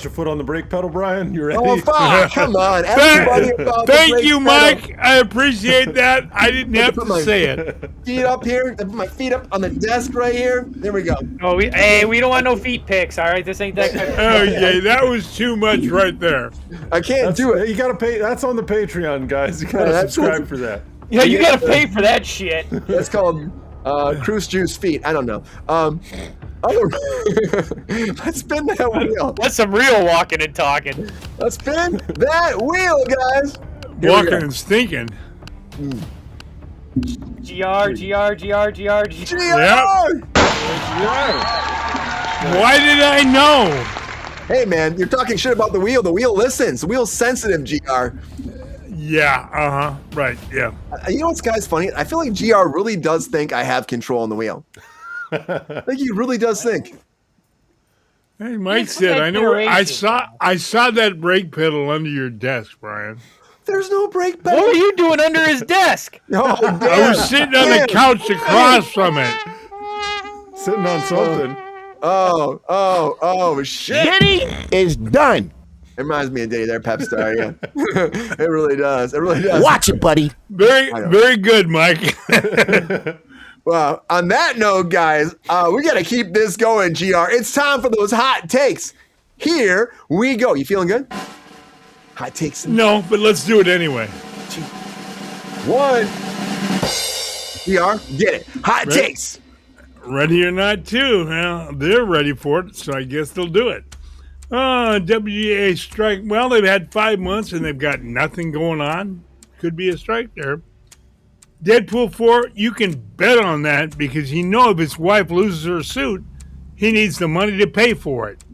your foot on the brake pedal, Brian? You ready? Oh, fuck. Come on. Everybody Thank you, Mike. I appreciate that. I didn't have to say it. Feet up here. I put my feet up on the desk right here. There we go. Oh, we don't want no feet pics, all right? This ain't that kind of Okay, that was too much right there. I can't do it. You got to pay. That's on the Patreon, guys. You got to subscribe for that. Yeah, you got to pay for that shit. That's called Kruse Juice feet. I don't know. Let's spin that wheel. That's some real walking and talking. Let's spin that wheel, guys. Walking and stinking. GR. Yep. Why did I know? Hey, man, you're talking shit about the wheel. The wheel listens. The wheel's sensitive, GR. Yeah, right, yeah. You know what's, guys, funny? I feel like GR really does think I have control on the wheel. I think he really does think. Hey, Mike said, I saw that brake pedal under your desk, Brian. There's no brake pedal. What were you doing under his desk? Oh, I was sitting on the couch across from it. Sitting on something. Oh, shit. Diddy is done. It reminds me of Diddy there, Pep Star, yeah. It really does. It really does. Watch it, buddy. Very good, Mike. Well, on that note, guys, we got to keep this going, GR. It's time for those hot takes. Here we go. You feeling good? Hot takes. No, but let's do it anyway. 1. GR, get it. Hot takes. Ready or not, too. Well, they're ready for it, so I guess they'll do it. WGA strike. Well, they've had 5 months and they've got nothing going on. Could be a strike there. Deadpool 4, you can bet on that because you know if his wife loses her suit, he needs the money to pay for it.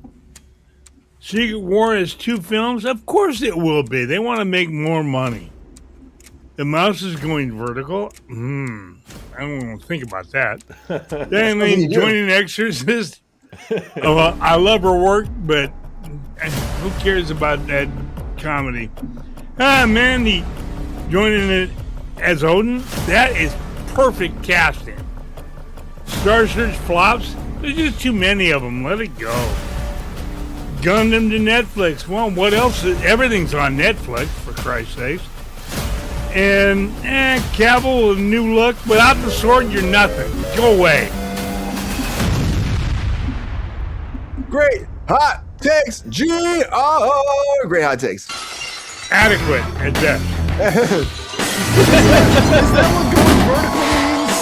Secret War is 2 films? Of course it will be. They want to make more money. The Mouse is going vertical? I don't want to think about that. Dan Lane joining Exorcist? Oh, well, I love her work, but who cares about that comedy? Mandy joining it as Odin? That is perfect casting. Star Search flops? There's just too many of them. Let it go. Gundam to Netflix. Well, what else? Everything's on Netflix, for Christ's sakes. And Cavill with a new look. Without the sword, you're nothing. Go away. Great hot takes, GR. Great hot takes. Adequate at best. Is that what going vertical means?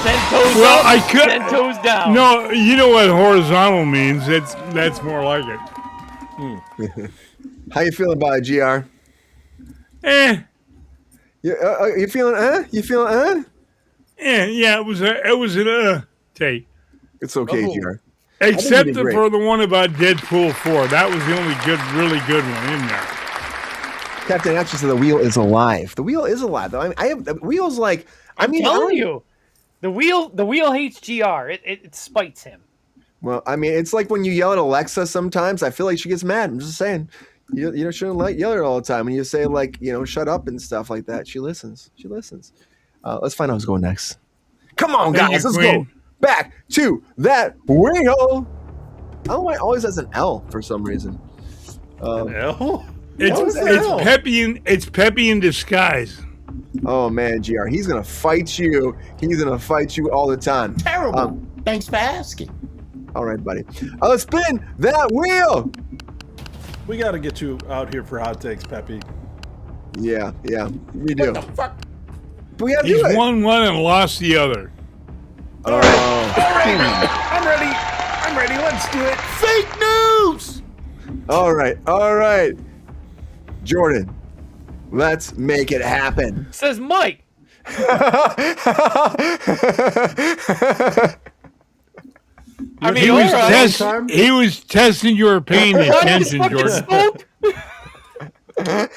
10 toes Well, up, I could. 10 toes down. No, you know what horizontal means. That's more like it. How you feeling about it, GR? You feeling, You feeling, Yeah, it was an take. It's okay, GR. Except for the one about Deadpool 4. That was the only really good one in there. Captain actually said the wheel is alive. The wheel is alive, though. I have the wheel's like. I'm telling you, the wheel hates GR. It spites him. Well, I mean, it's like when you yell at Alexa. Sometimes I feel like she gets mad. I'm just saying. You shouldn't yell at her all the time. When you say like shut up and stuff like that, she listens. She listens. Let's find out who's going next. Come on, guys, let's go back to that wheel. I don't know why it always has an L for some reason. An L? It's Peppy in disguise. Oh man, GR, he's gonna fight you. He's gonna fight you all the time. Terrible. Thanks for asking. All right, buddy. Let's spin that wheel. We got to get you out here for hot takes, Peppy. Yeah, we do. What the fuck? But we gotta He's do it. won one and lost the other. All right. I'm ready. Let's do it. Fake news! All right. Jordan, let's make it happen. Says Mike. I mean, He was testing your pain and attention, Jordan. Hey,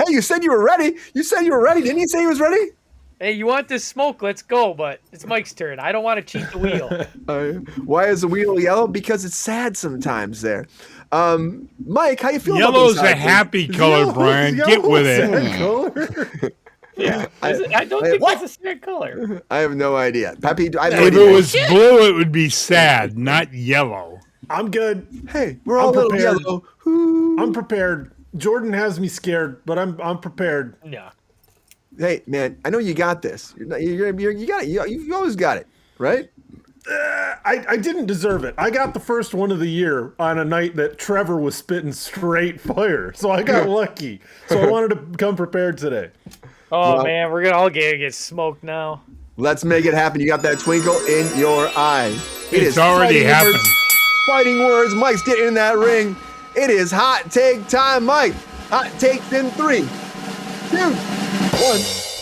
you said you were ready. Didn't you say he was ready? Hey, you want this smoke? Let's go, but it's Mike's turn. I don't want to cheat the wheel. Why is the wheel yellow? Because it's sad sometimes there. Mike, how you feel Yellow's about this? a happy color, Brian. Get with it. Yeah, I don't think that's a sad color. I have no idea. Peppy, if it was blue, it would be sad, not yellow. I'm good. Hey, we're all a little yellow. I'm prepared. Jordan has me scared, but I'm prepared. Yeah. Hey, man, I know you got this. You got it. You always got it, right? I didn't deserve it. I got the first one of the year on a night that Trevor was spitting straight fire, so I got lucky. So I wanted to come prepared today. Oh man, we're gonna all get smoked now. Let's make it happen. You got that twinkle in your eye. It's already happened. Fighting words. Mike's getting in that ring. It is hot take time, Mike. Hot takes in 3, 2, 1.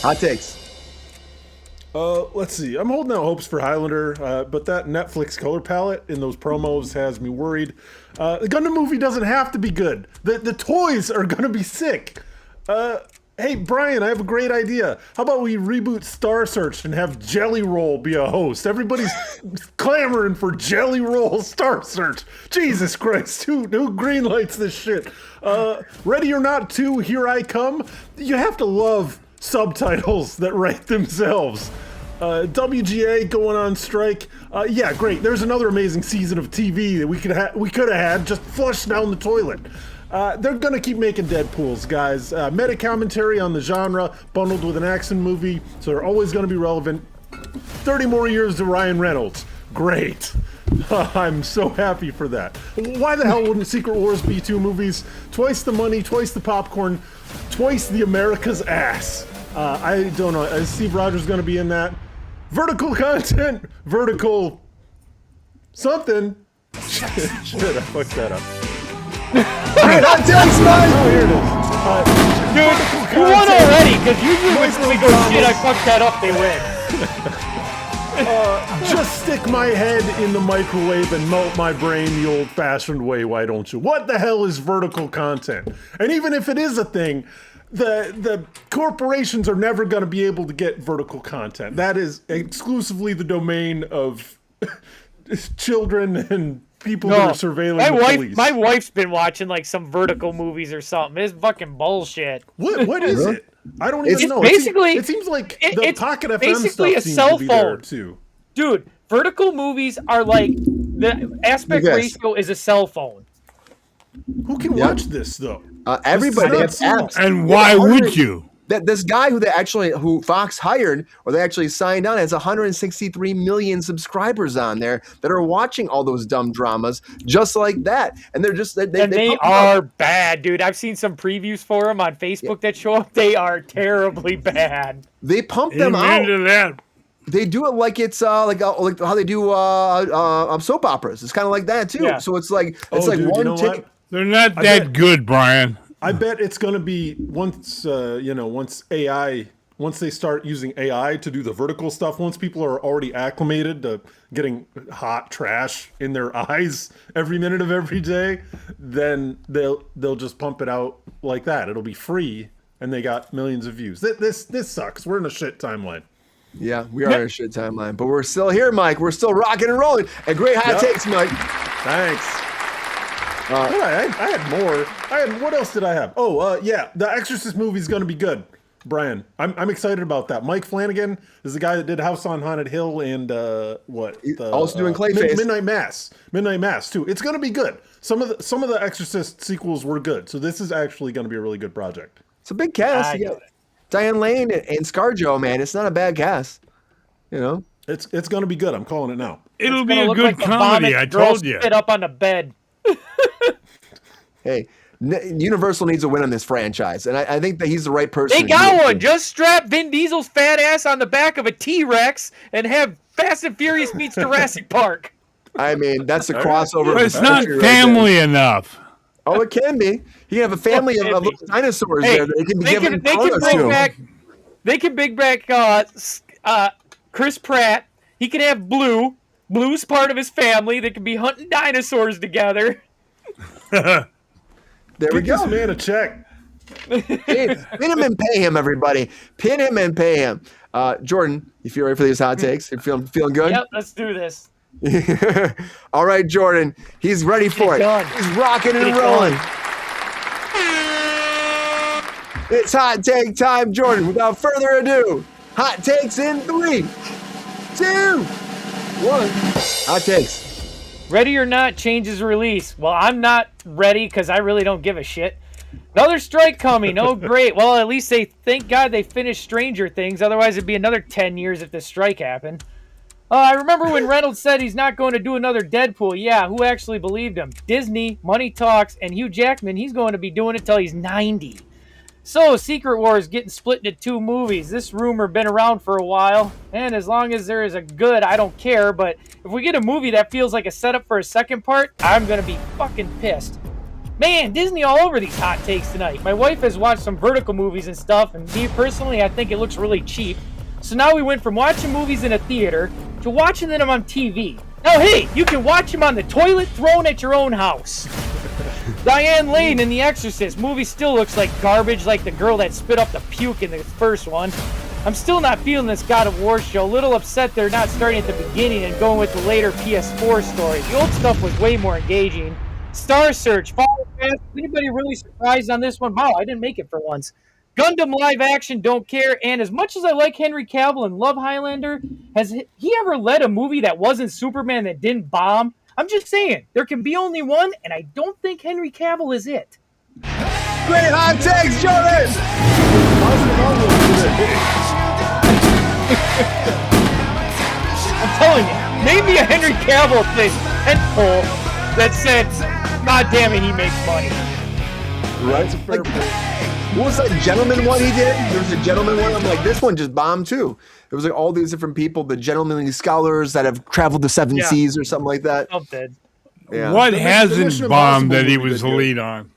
Hot takes. Let's see. I'm holding out hopes for Highlander, but that Netflix color palette in those promos has me worried. The Gundam movie doesn't have to be good. The toys are gonna be sick. Hey, Brian, I have a great idea. How about we reboot Star Search and have Jelly Roll be a host? Everybody's clamoring for Jelly Roll Star Search. Jesus Christ, who greenlights this shit? Ready or Not 2, Here I Come. You have to love subtitles that write themselves. WGA going on strike. Yeah, great. There's another amazing season of TV that we could have had just flushed down the toilet. They're going to keep making Deadpools, guys. Meta commentary on the genre bundled with an action movie, so they're always going to be relevant. 30 more years to Ryan Reynolds. Great. I'm so happy for that. Why the hell wouldn't Secret Wars be 2 movies? Twice the money, twice the popcorn, twice the America's ass. I don't know. Is Steve Rogers going to be in that? Vertical content, vertical something. Shit, I fucked that up. Hot takes, Mike. Oh, here it is. Dude, you won already, because usually when somebody goes, shit, I fucked that up, they win. Just stick my head in the microwave and melt my brain the old-fashioned way, why don't you? What the hell is vertical content? And even if it is a thing, the corporations are never going to be able to get vertical content. That is exclusively the domain of children and people that are surveilling the police. My wife's been watching like some vertical movies or something. It's fucking bullshit. What is it? I don't even know. Basically, it seems like the Pocket FM basically stuff a seems cell to be there phone. too. Dude, vertical movies are like the aspect ratio is a cell phone. Who can watch this though? Everybody has apps. And why would you? That this guy who Fox hired or they actually signed on has 163 million subscribers on there that are watching all those dumb dramas just like that, and they're just they are bad, dude. I've seen some previews for them on Facebook that show up. They are terribly bad. They pump them out. They do it like it's like how they do soap operas. It's kind of like that too. Yeah. So it's like one ticket. They're not that good, Brian. I bet it's going to be once they start using AI to do the vertical stuff, once people are already acclimated to getting hot trash in their eyes every minute of every day, then they'll just pump it out like that. It'll be free and they got millions of views. This sucks. We're in a shit timeline. Yeah, we are in a shit timeline, but we're still here, Mike. We're still rocking and rolling. And great hot takes, Mike. Thanks. I had more. What else did I have? Oh, yeah, the Exorcist movie is going to be good. Brian, I'm excited about that. Mike Flanagan is the guy that did House on Haunted Hill and also doing Clayface. Midnight Mass too. It's going to be good. Some of the Exorcist sequels were good, so this is actually going to be a really good project. It's a big cast. You got Diane Lane and ScarJo, man. It's not a bad cast. You know, it's going to be good. I'm calling it now. It'll be a good comedy. I told you. Spit up on the bed. Hey. Universal needs a win on this franchise, and I think that he's the right person. They got one. Just strap Vin Diesel's fat ass on the back of a T-Rex and have Fast and Furious meets Jurassic Park. I mean, that's a crossover. But it's not family enough. Oh, it can be. You can have a family of little dinosaurs there that can be given to. They can bring back Chris Pratt. He can have Blue. Blue's part of his family. They can be hunting dinosaurs together. There we go. This man a check. Pin him and pay him, everybody. Pin him and pay him. Jordan, you feel ready for these hot takes? You feeling good? Yep, let's do this. All right, Jordan. He's ready for it. He's rocking and rolling. It's hot take time, Jordan. Without further ado, hot takes in 3, 2, 1. Hot takes. Ready or Not changes release. Well, I'm not ready because I really don't give a shit. Another strike coming. Oh, great. Well, at least thank God they finished Stranger Things. Otherwise, it'd be another 10 years if this strike happened. I remember when Reynolds said he's not going to do another Deadpool. Yeah, who actually believed him? Disney, money talks, and Hugh Jackman, he's going to be doing it till he's 90. So, Secret Wars getting split into 2 movies. This rumor been around for a while, and as long as there is a good, I don't care, but if we get a movie that feels like a setup for a second part, I'm going to be fucking pissed. Man, Disney all over these hot takes tonight. My wife has watched some Vertical movies and stuff, and me personally, I think it looks really cheap. So now we went from watching movies in a theater to watching them on TV. Now, hey, you can watch them on the toilet thrown at your own house. Diane Lane in The Exorcist. Movie still looks like garbage, like the girl that spit up the puke in the first one. I'm still not feeling this God of War show. A little upset they're not starting at the beginning and going with the later PS4 story. The old stuff was way more engaging. Star Search. Follow fast. Anybody really surprised on this one? Wow, I didn't make it for once. Gundam live action, don't care. And as much as I like Henry Cavill and love Highlander, has he ever led a movie that wasn't Superman that didn't bomb? I'm just saying, there can be only one, and I don't think Henry Cavill is it. Great hot takes, Jordan! I'm telling you, maybe a Henry Cavill thing, tentpole that said, God damn it, he makes money. Right? Like, what was that Gentleman one he did? There was a Gentleman one. I'm like, this one just bombed too. It was like all these different people, the gentlemanly scholars that have traveled the 7 seas or something like that. Something. Yeah. What hasn't bombed that he was the lead on?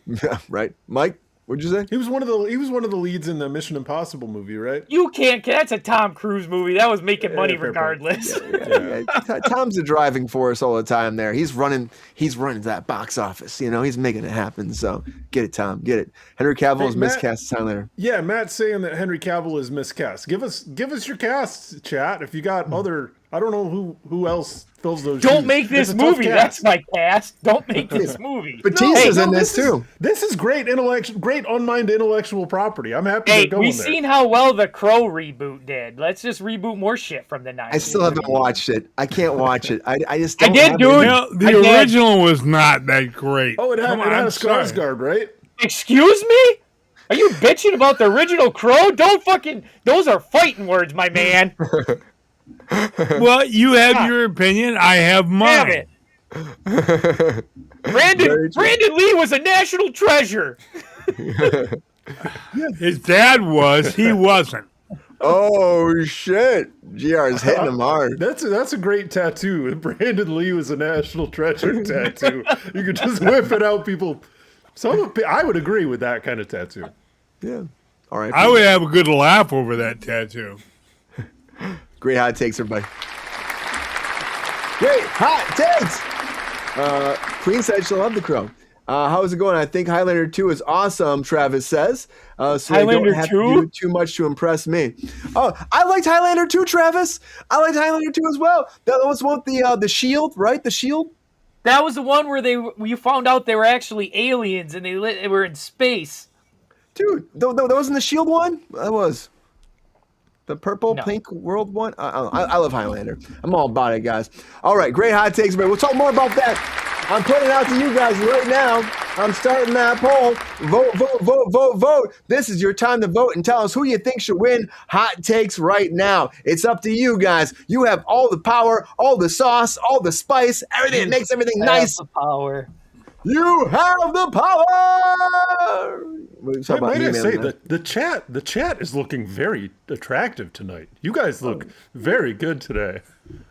Yeah, right. Mike, what'd you say? He was one of the leads in the Mission Impossible movie, right? You can't. That's a Tom Cruise movie. That was making money regardless. Yeah. Tom's the driving force all the time there. He's running that box office. You know, he's making it happen. So get it, Tom. Get it. Henry Cavill is miscast as Highlander. Yeah, Matt's saying that Henry Cavill is miscast. Give us your cast, chat. If you got other, I don't know who else fills those. Don't shoes. make this movie. That's my cast. Don't make this movie. Batista's in this too. This is great unmined intellectual property. I'm happy they're going we've there. seen how well the Crow reboot did. Let's just reboot more shit from the 90s. I still haven't watched it. I can't watch it. I just don't did, have dude. it. No, the original was not that great. Oh, it had a Skarsgård, right? Excuse me? Are you bitching about the original Crow? Don't fucking... Those are fighting words, my man. Well, you have your opinion. I have mine. Brandon Lee was a national treasure. His dad was. He wasn't. Oh shit! GR is hitting him hard. That's a great tattoo. Brandon Lee was a national treasure tattoo. You could just whip it out, people. I would agree with that kind of tattoo. Yeah. All right. I would have a good laugh over that tattoo. Great hot takes, everybody. Great hot takes. Queen said she loved the Crow. How's it going? I think Highlander 2 is awesome, Travis says. So Highlander you don't have 2? to do too much to impress me. Oh, I liked Highlander 2, Travis. I liked Highlander 2 as well. That was one with the shield, right? The shield? That was the one where you found out they were actually aliens and they were in space. Dude, that wasn't the shield one? That was. The purple, No. pink world one? I love Highlander. I'm all about it, guys. All right, great hot takes, man. We'll talk more about that. I'm putting it out to you guys right now. I'm starting that poll. Vote, vote, vote, vote, vote. This is your time to vote and tell us who you think should win hot takes right now. It's up to you guys. You have all the power, all the sauce, all the spice, everything that makes everything nice. The power. You have the power. Might I say that the chat is looking very attractive tonight. You guys look very good today.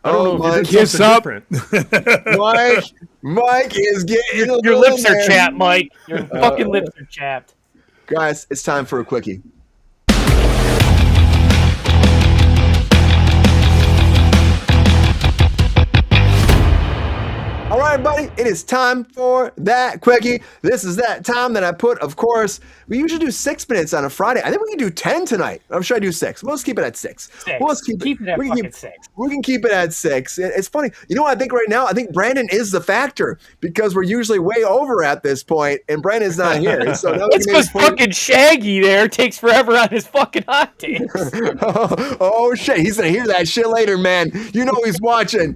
I don't know if you did something different. Mike is getting Your lips are chapped, Mike. Your fucking lips are chapped. Guys, it's time for a quickie. All right, everybody, it is time for that quickie. This is that time that I put, of course, we usually do 6 minutes on a Friday. I think we can do 10 tonight. I'm sure I do 6. Let's keep it at 6. Let's keep it at fucking 6. We can keep it at 6. It's funny. You know what I think right now? I think Brandon is the factor because we're usually way over at this point, and Brandon's not here. So it's because fucking Shaggy there takes forever on his fucking hot takes. Oh, shit. He's going to hear that shit later, man. You know he's watching.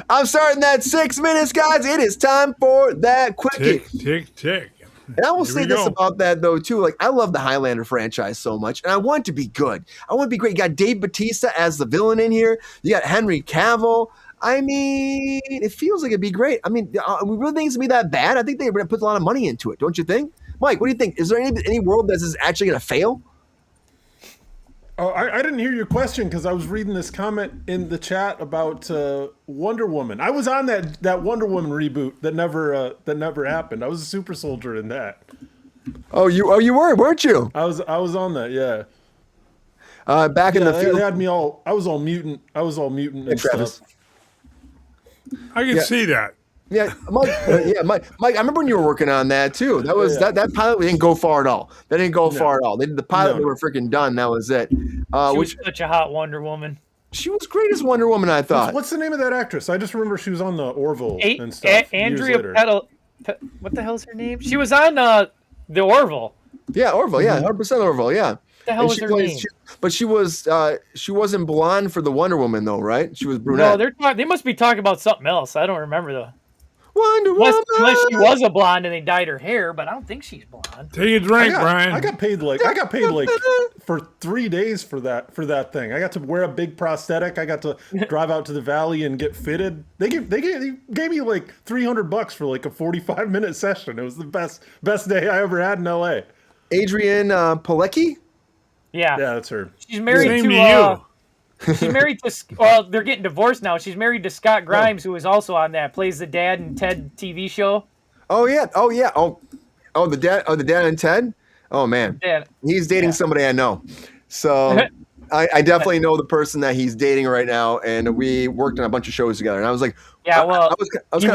I'm starting that 6 minutes, guys. It is time for that quickie. Tick, tick. And I will say this about that, though, too. Like, I love the Highlander franchise so much, and I want it to be good. I want it to be great. You got Dave Bautista as the villain in here. You got Henry Cavill. I mean, it feels like it'd be great. I mean, we really think it's going to be that bad? I think they put a lot of money into it, don't you think? Mike, what do you think? Is there any world that is actually going to fail? Oh, I didn't hear your question because I was reading this comment in the chat about Wonder Woman. I was on that Wonder Woman reboot that never happened. I was a super soldier in that. Oh, you were, weren't you? I was on that, yeah. Back in the field, they had me all. I was all mutant. And Travis. stuff. I can see that. Yeah, Mike. Mike. I remember when you were working on that too. That was that pilot didn't go far at all. That didn't go far at all. They did the pilot. They were freaking done. That was it. She was such a hot Wonder Woman. She was great as Wonder Woman. I thought. What's the name of that actress? I just remember she was on the Orville and stuff. Andrea Petal. What the hell's her name? She was on the Orville. Yeah, Orville. Yeah, 100% Orville. Yeah. What the hell was her name? But she wasn't blonde for the Wonder Woman though, right? She was brunette. No, they must be talking about something else. I don't remember though. Wonder Woman. Unless she was a blonde and they dyed her hair, but I don't think she's blonde. Take a drink, Brian. I got paid like for 3 days for that thing. I got to wear a big prosthetic. I got to drive out to the valley and get fitted. They gave me like $300 for like a 45-minute session. It was the best day I ever had in LA. Adrienne Palicki? Yeah, that's her. She's married Same to you. She's married to. Well, they're getting divorced now. She's married to Scott Grimes, who is also on that. Plays the dad in Ted TV show. Oh yeah. The dad and Ted. Oh man, he's dating somebody I know. So I definitely know the person that he's dating right now, and we worked on a bunch of shows together. And I was like, yeah, well, he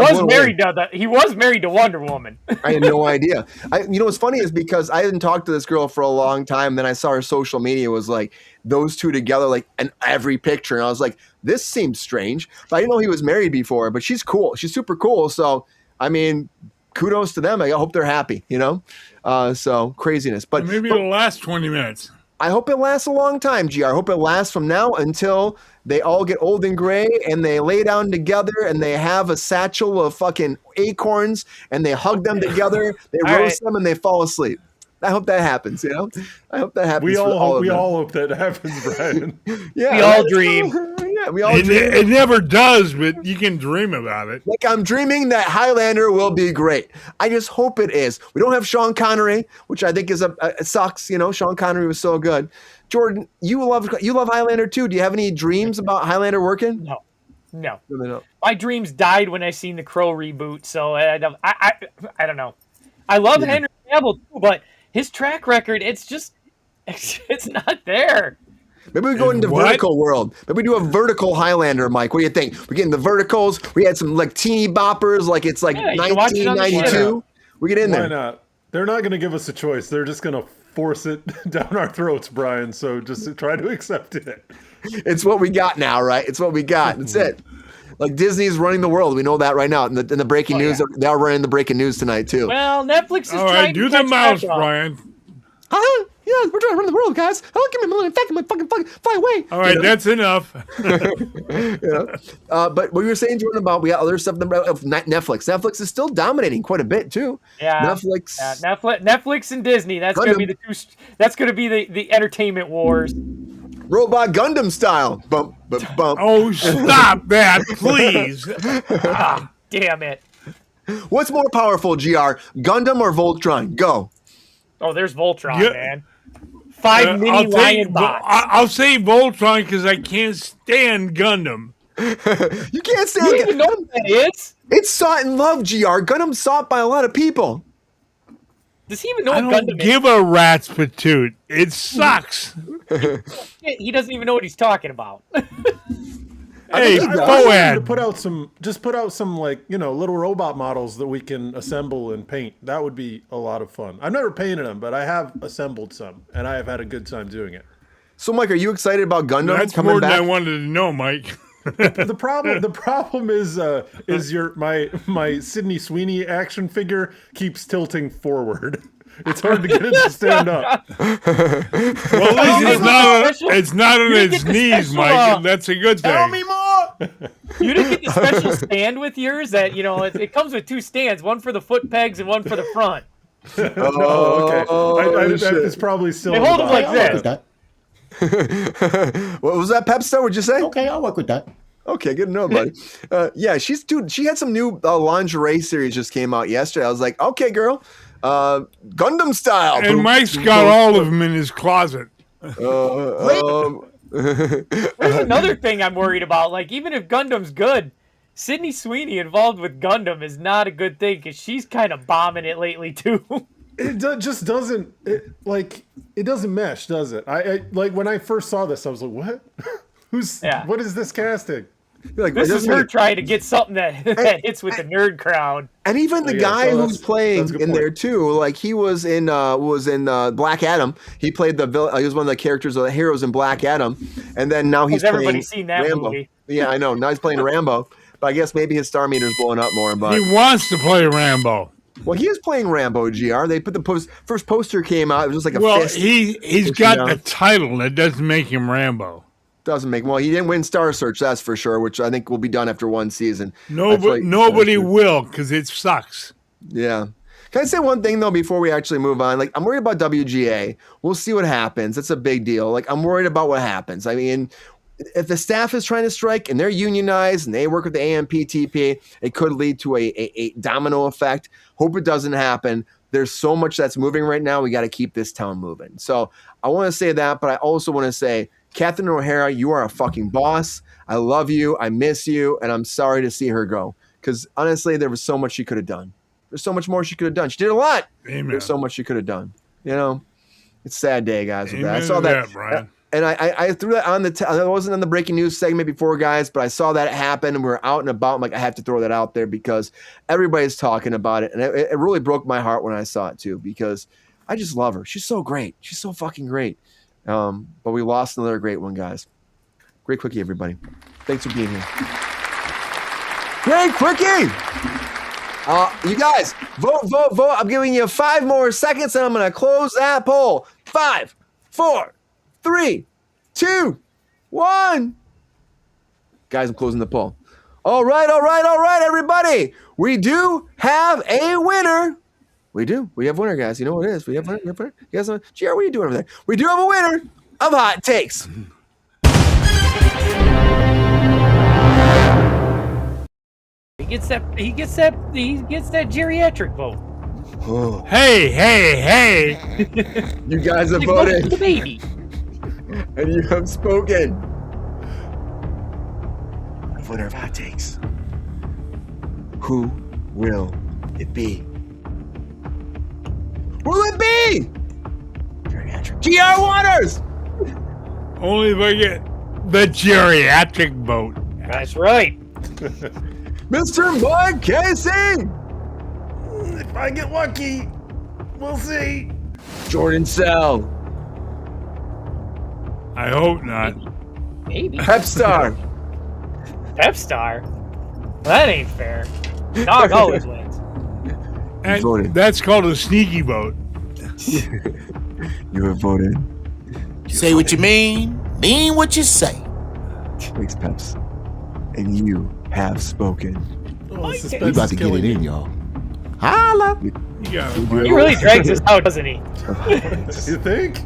was married to Wonder Woman. I had no idea. What's funny is because I hadn't talked to this girl for a long time. Then I saw her social media was like those two together, like in every picture, and I was like, this seems strange. But I didn't know he was married before. But she's cool. She's super cool. So I mean, kudos to them. I hope they're happy. So craziness. But maybe it'll last 20 minutes. I hope it lasts a long time, GR. I hope it lasts from now until they all get old and gray and they lay down together and they have a satchel of fucking acorns and they hug them together, they roast them and they fall asleep. I hope that happens, I hope that happens. We all hope that happens, Brian. Yeah, we all dream. Yeah, we all dream. It never does, but you can dream about it. Like I'm dreaming that Highlander will be great. I just hope it is. We don't have Sean Connery, which I think is it sucks. Sean Connery was so good. Jordan, you love Highlander too. Do you have any dreams about Highlander working? No. My dreams died when I seen the Crow reboot. So I don't know. I love Henry Cavill too, but his track record, it's not there. Maybe we go into what? vertical world. Maybe we do a vertical Highlander, Mike. What do you think? We're getting the verticals. We had some like teeny boppers, like it's like Yeah, you can watch it on the 1992. We get in Why there. not? They're not going to give us a choice. They're just going to force it down our throats, Brian. So just try to accept it. It's what we got now, right? It's what we got. That's it. Like Disney's running the world. We know that right now. In the breaking news, they are running the breaking news tonight too. Well, Netflix is All trying right, to do the catch mouse, back up. Brian. Yeah, we're trying to run the world, guys. Oh, give me a million. In fact, I'm like fucking fly away. All right, that's enough. But what you were saying, Jordan, about we got other stuff of Netflix. Netflix is still dominating quite a bit too. Yeah, Netflix. Yeah, Netflix and Disney. That's going to be the two. That's going to be the entertainment wars. Robot Gundam style. Bump, bump, bump. Oh, stop that, please. Ah, damn it. What's more powerful, GR? Gundam or Voltron? Go. Oh, there's Voltron, Yeah. man. 5 mini I'll lion bots. I'll say Voltron because I can't stand Gundam. You can't You don't say even know what that is? it's sought and loved, GR. Gundam's sought by a lot of people. Does he even know I what don't Gundam give a rat's patoot. It sucks. is? He doesn't even know what he's talking about. Hey, I want them to Boad. put out some like, little robot models that we can assemble and paint. That would be a lot of fun. I've never painted them, but I have assembled some, and I have had a good time doing it. So, Mike, are you excited about Gundam That's coming more than back? I wanted to know, Mike. The problem is my Sydney Sweeney action figure keeps tilting forward. It's hard to get it to stand up. Well, at least it's not on its knees, Mike. That's a good thing. Tell me more. You didn't get the special stand with yours that, it comes with two stands, one for the foot pegs and one for the front. Oh, okay. shit. It's probably still. They in the hold them box. like I'll work this. with that. What was that, Pepsi? What'd you say? Okay, I'll work with that. Okay, good to know, buddy. Yeah, she had some new lingerie series just came out yesterday. I was like, okay, girl, Gundam style. And Mike's got all of them in his closet. There's another thing I'm worried about. Like, even if Gundam's good, Sydney Sweeney involved with Gundam is not a good thing because she's kind of bombing it lately, too. It just doesn't it doesn't mesh, does it? I like when I first saw this, I was like, what? What is this casting? Like, This it is doesn't her make- trying to get something that hits with the nerd crowd. And even the Yeah, guy so who's that's playing a good in point. there too, like he was in Black Adam. He played the villain. He was one of the characters of the heroes in Black Adam, and then now he's Has playing everybody seen that Rambo. movie? Yeah, I know. Now he's playing Rambo, but I guess maybe his star meter's blowing up more. But He wants to play Rambo. well, he is playing Rambo. GR. They put the first poster came out. It was just like a Well, fist. he's got the title. That doesn't make him Rambo. Doesn't make well. He didn't win Star Search, that's for sure. Which I think will be done after one season. Nobody will because it sucks. Yeah. Can I say one thing though before we actually move on? Like, I'm worried about WGA. We'll see what happens. That's a big deal. Like, I'm worried about what happens. I mean, if the staff is trying to strike and they're unionized and they work with the AMPTP, it could lead to a domino effect. Hope it doesn't happen. There's so much that's moving right now. We got to keep this town moving. So I want to say that, but I also want to say, Catherine O'Hara, you are a fucking boss. I love you. I miss you. And I'm sorry to see her go. Because honestly, there was so much she could have done. There's so much more she could have done. She did a lot. Amen. There's so much she could have done. It's a sad day, guys. With that. I Amen saw to that. that, Brian. And I threw that on I wasn't on the breaking news segment before, guys, but I saw that happen and we were out and about. I'm like, I have to throw that out there because everybody's talking about it. And it really broke my heart when I saw it too, because I just love her. She's so great. She's so fucking great. But we lost another great one, guys. Great Quickie, everybody. Thanks for being here. Great Quickie! You guys, vote. I'm giving you 5 more seconds and I'm going to close that poll. 5, 4, 3, 2, 1. Guys, I'm closing the poll. All right, everybody. We do have a winner. We do. We have a winner, guys. You know what it is. We have a winner. You guys know, GR, what are you doing over there? We do have a winner of Hot Takes. He gets that geriatric vote. Oh, Hey. you guys have Like, vote for voted the baby. and you have spoken. The winner of Hot Takes. Who will it be? Will it be GR Waters? Only if I get the geriatric boat. That's right. Mr. Mike Casey. If I get lucky, we'll see. Jordan Sell. I hope not. Maybe. Pep Star. Pep Star? Well, that ain't fair. Dog always wins. And voted. that's called a sneaky boat. You have voted. Say what you mean what you say. Thanks, Peps. And you have spoken. Oh, We suspense about is to get killing it in, me. y'all. Holla. You got He it. really drags us out, doesn't he? You think?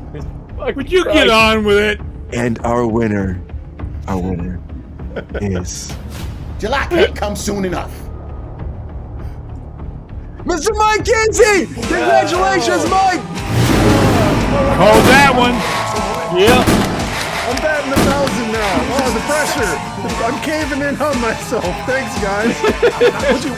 Would you get on with it? And our winner is July can't come soon enough. Mr. Mike Casey. Congratulations, Mike. Call that one. Yeah. I'm batting 1,000 now. Oh, the pressure. I'm caving in on myself. Thanks, guys.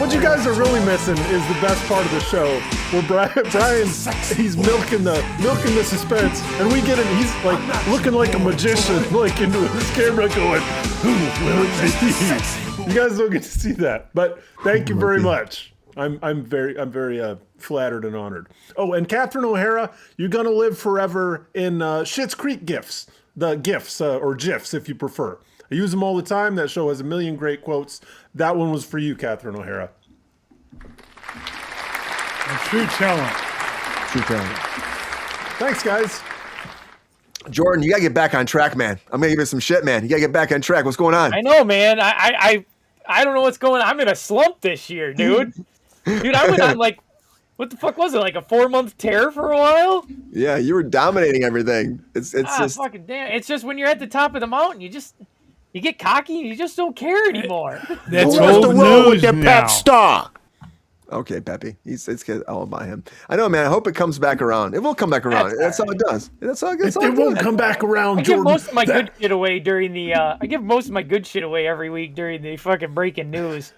What you guys are really missing is the best part of the show, where Brian he's milking the suspense, and we get him. He's like looking like a magician, like into his camera, going, "Who will it be?" You guys don't get to see that, but thank you very much. I'm very flattered and honored. Oh, and Catherine O'Hara, you're gonna live forever in Schitt's Creek GIFs. The GIFs, or GIFs if you prefer. I use them all the time. That show has a million great quotes. That one was for you, Catherine O'Hara. A true talent. True talent. Thanks, guys. Jordan, you gotta get back on track, man. I'm gonna give you some shit, man. You gotta get back on track. What's going on? I know, man. I don't know what's going on. I'm in a slump this year, dude. Dude, I went on like, what the fuck was it? Like a 4-month tear for a while? Yeah, you were dominating everything. It's just fucking damn. It's just when you're at the top of the mountain, you get cocky and you just don't care anymore. That's Who wants to old roll with news the now. Pep Star? okay, Peppy. It's all about him. I know, man. I hope it comes back around. It will come back around. That's how it does. That's how it gets. It won't come back around, I give Jordan. most of my good shit away during the. I give most of my good shit away every week during the fucking breaking news.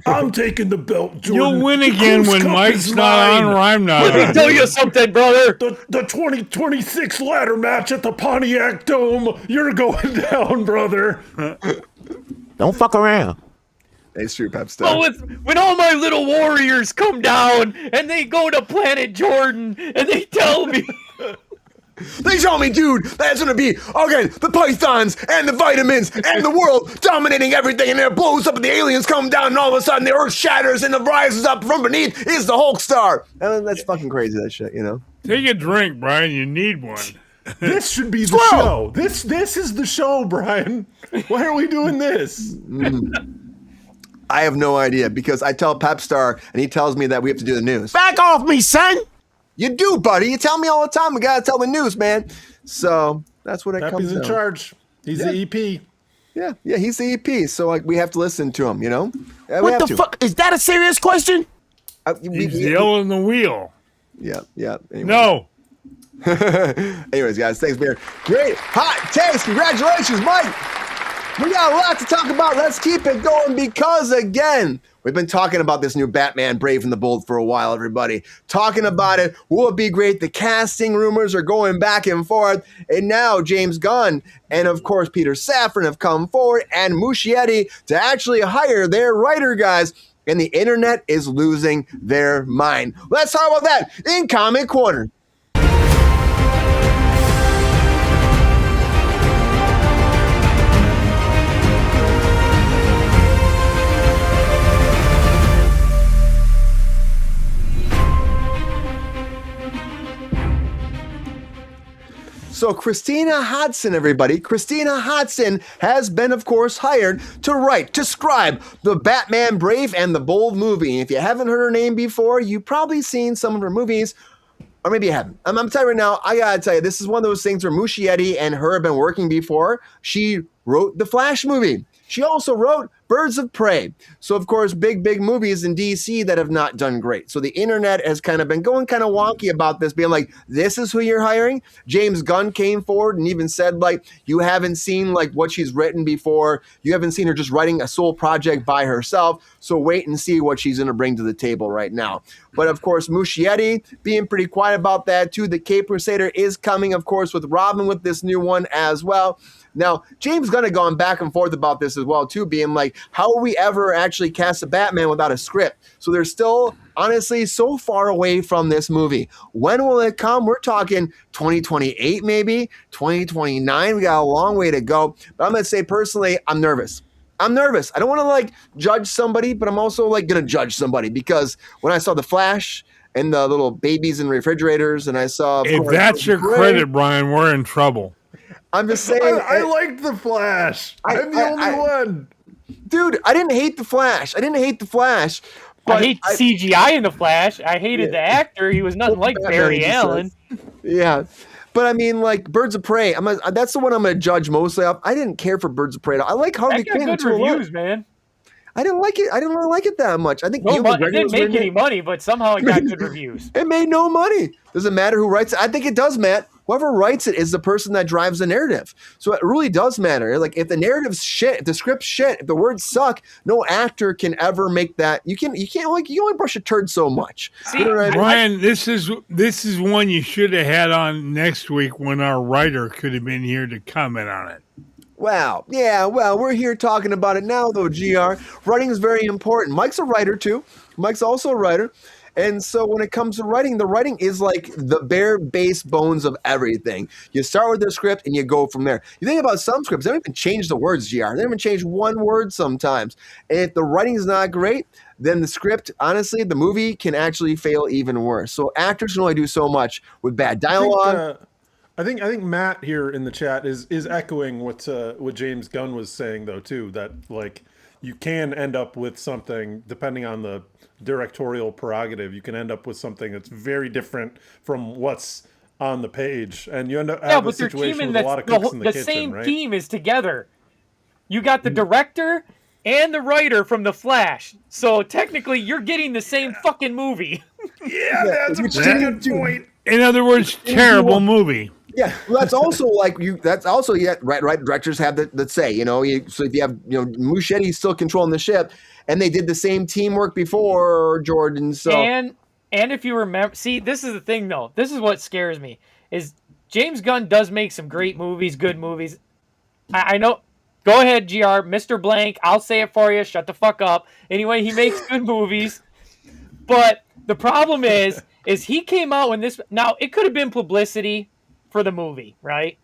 I'm taking the belt, Jordan. You'll win again Kruse when Cup Mike's is not mine. on or I'm not Let me on. tell you something, brother. The 2026 ladder match at the Pontiac Dome. You're going down, brother. Don't fuck around. It's true, Pep Star. Oh, when all my little warriors come down and they go to Planet Jordan and they tell me. They told me, dude, that's gonna be again the pythons and the vitamins and the world dominating everything, and then it blows up and the aliens come down and all of a sudden the earth shatters and the rises up from beneath is the Hulk star. And that's fucking crazy, that shit, you know. Take a drink, Brian. You need one. This should be the show. This is the show, Brian. Why are we doing this? I have no idea because I tell Pep Star and he tells me that we have to do the news. Back off me, son. You do, buddy. You tell me all the time. We gotta tell the news, man. So that's what it Peppy's comes in down. charge. He's the EP. Yeah, he's the EP. So like we have to listen to him, you know. Yeah, we What have the to. fuck? Is that a serious question? He's yelling the wheel. Yeah. Anyway. No. Anyways, guys, thanks, Beer. Great hot takes. Congratulations, Mike. We got a lot to talk about. Let's keep it going because, again, we've been talking about this new Batman Brave and the Bold for a while, everybody. Talking about it. Will it be great? The casting rumors are going back and forth. And now James Gunn and, of course, Peter Safran have come forward and Muschietti to actually hire their writer guys. And the internet is losing their mind. Let's talk about that in Comic Corner. So Christina Hodson, everybody. Christina Hodson has been, of course, hired to write, to scribe the Batman Brave and the Bold movie. And if you haven't heard her name before, you've probably seen some of her movies, or maybe you haven't. I'm telling you right now, I gotta tell you, this is one of those things where Muschietti and her have been working before. She wrote the Flash movie. She also wrote Birds of Prey. So, of course, big movies in DC that have not done great. So the internet has kind of been going kind of wonky about this, being like, this is who you're hiring? James Gunn came forward and even said, like, you haven't seen, like, what she's written before. You haven't seen her just writing a sole project by herself. So wait and see what she's going to bring to the table right now. But, of course, Muschietti being pretty quiet about that, too. The Cape Crusader is coming, of course, with Robin with this new one as well. Now, James Gunn had gone back and forth about this as well, too, being like, how will we ever actually cast a Batman without a script? So they're still, honestly, so far away from this movie. When will it come? We're talking 2028, maybe 2029. We got a long way to go. But I'm going to say, personally, I'm nervous. I don't want to, like, judge somebody, but I'm also, like, going to judge somebody because when I saw The Flash and the little babies in refrigerators and I saw... If that's your credit, Brian, we're in trouble. I'm just saying. I liked The Flash. I'm the only one. Dude, I didn't hate The Flash. But I hate CGI in The Flash. I hated the actor. He was nothing like Barry Allen. Yeah. But I mean, like, Birds of Prey, that's the one I'm going to judge mostly off. I didn't care for Birds of Prey. I like Harley Quinn. That got good reviews, man. I didn't like it. I didn't really like it that much. I think it didn't make any money, but somehow it got good reviews. It made no money. Does it matter who writes it? I think it does, Matt. Whoever writes it is the person that drives the narrative. So it really does matter. Like, if the narrative's shit, if the script's shit, if the words suck, no actor can ever make that. You only brush a turd so much. See, you know what I mean? Brian, this is one you should have had on next week when our writer could have been here to comment on it. Wow. Yeah, well, we're here talking about it now, though, GR. Writing is very important. Mike's a writer, too. Mike's also a writer. And so when it comes to writing, the writing is like the bare base bones of everything. You start with the script and you go from there. You think about some scripts, they don't even change the words, GR. They don't even change one word sometimes. And if the writing is not great, then the script, honestly, the movie can actually fail even worse. So actors can only do so much with bad dialogue. I think Matt here in the chat is echoing what James Gunn was saying, though, too, that, like, you can end up with something, depending on the directorial prerogative, you can end up with something that's very different from what's on the page, and you end up having a situation with a lot of cooks in the kitchen, same right? team is together. You got the director and the writer from The Flash, so technically you're getting the same fucking movie. Yeah, that's a pretty good point. In other words, terrible movie. Yeah, well, that's also like right. Directors have that say, so if you have, Muschietti still controlling the ship, and they did the same teamwork before, Jordan. So and if you remember, see, this is the thing though. This is what scares me is James Gunn does make some great movies, good movies. I know. Go ahead, GR, Mr. Blank. I'll say it for you. Shut the fuck up. Anyway, he makes good movies, but the problem is he came out when this. Now it could have been publicity for the movie, right?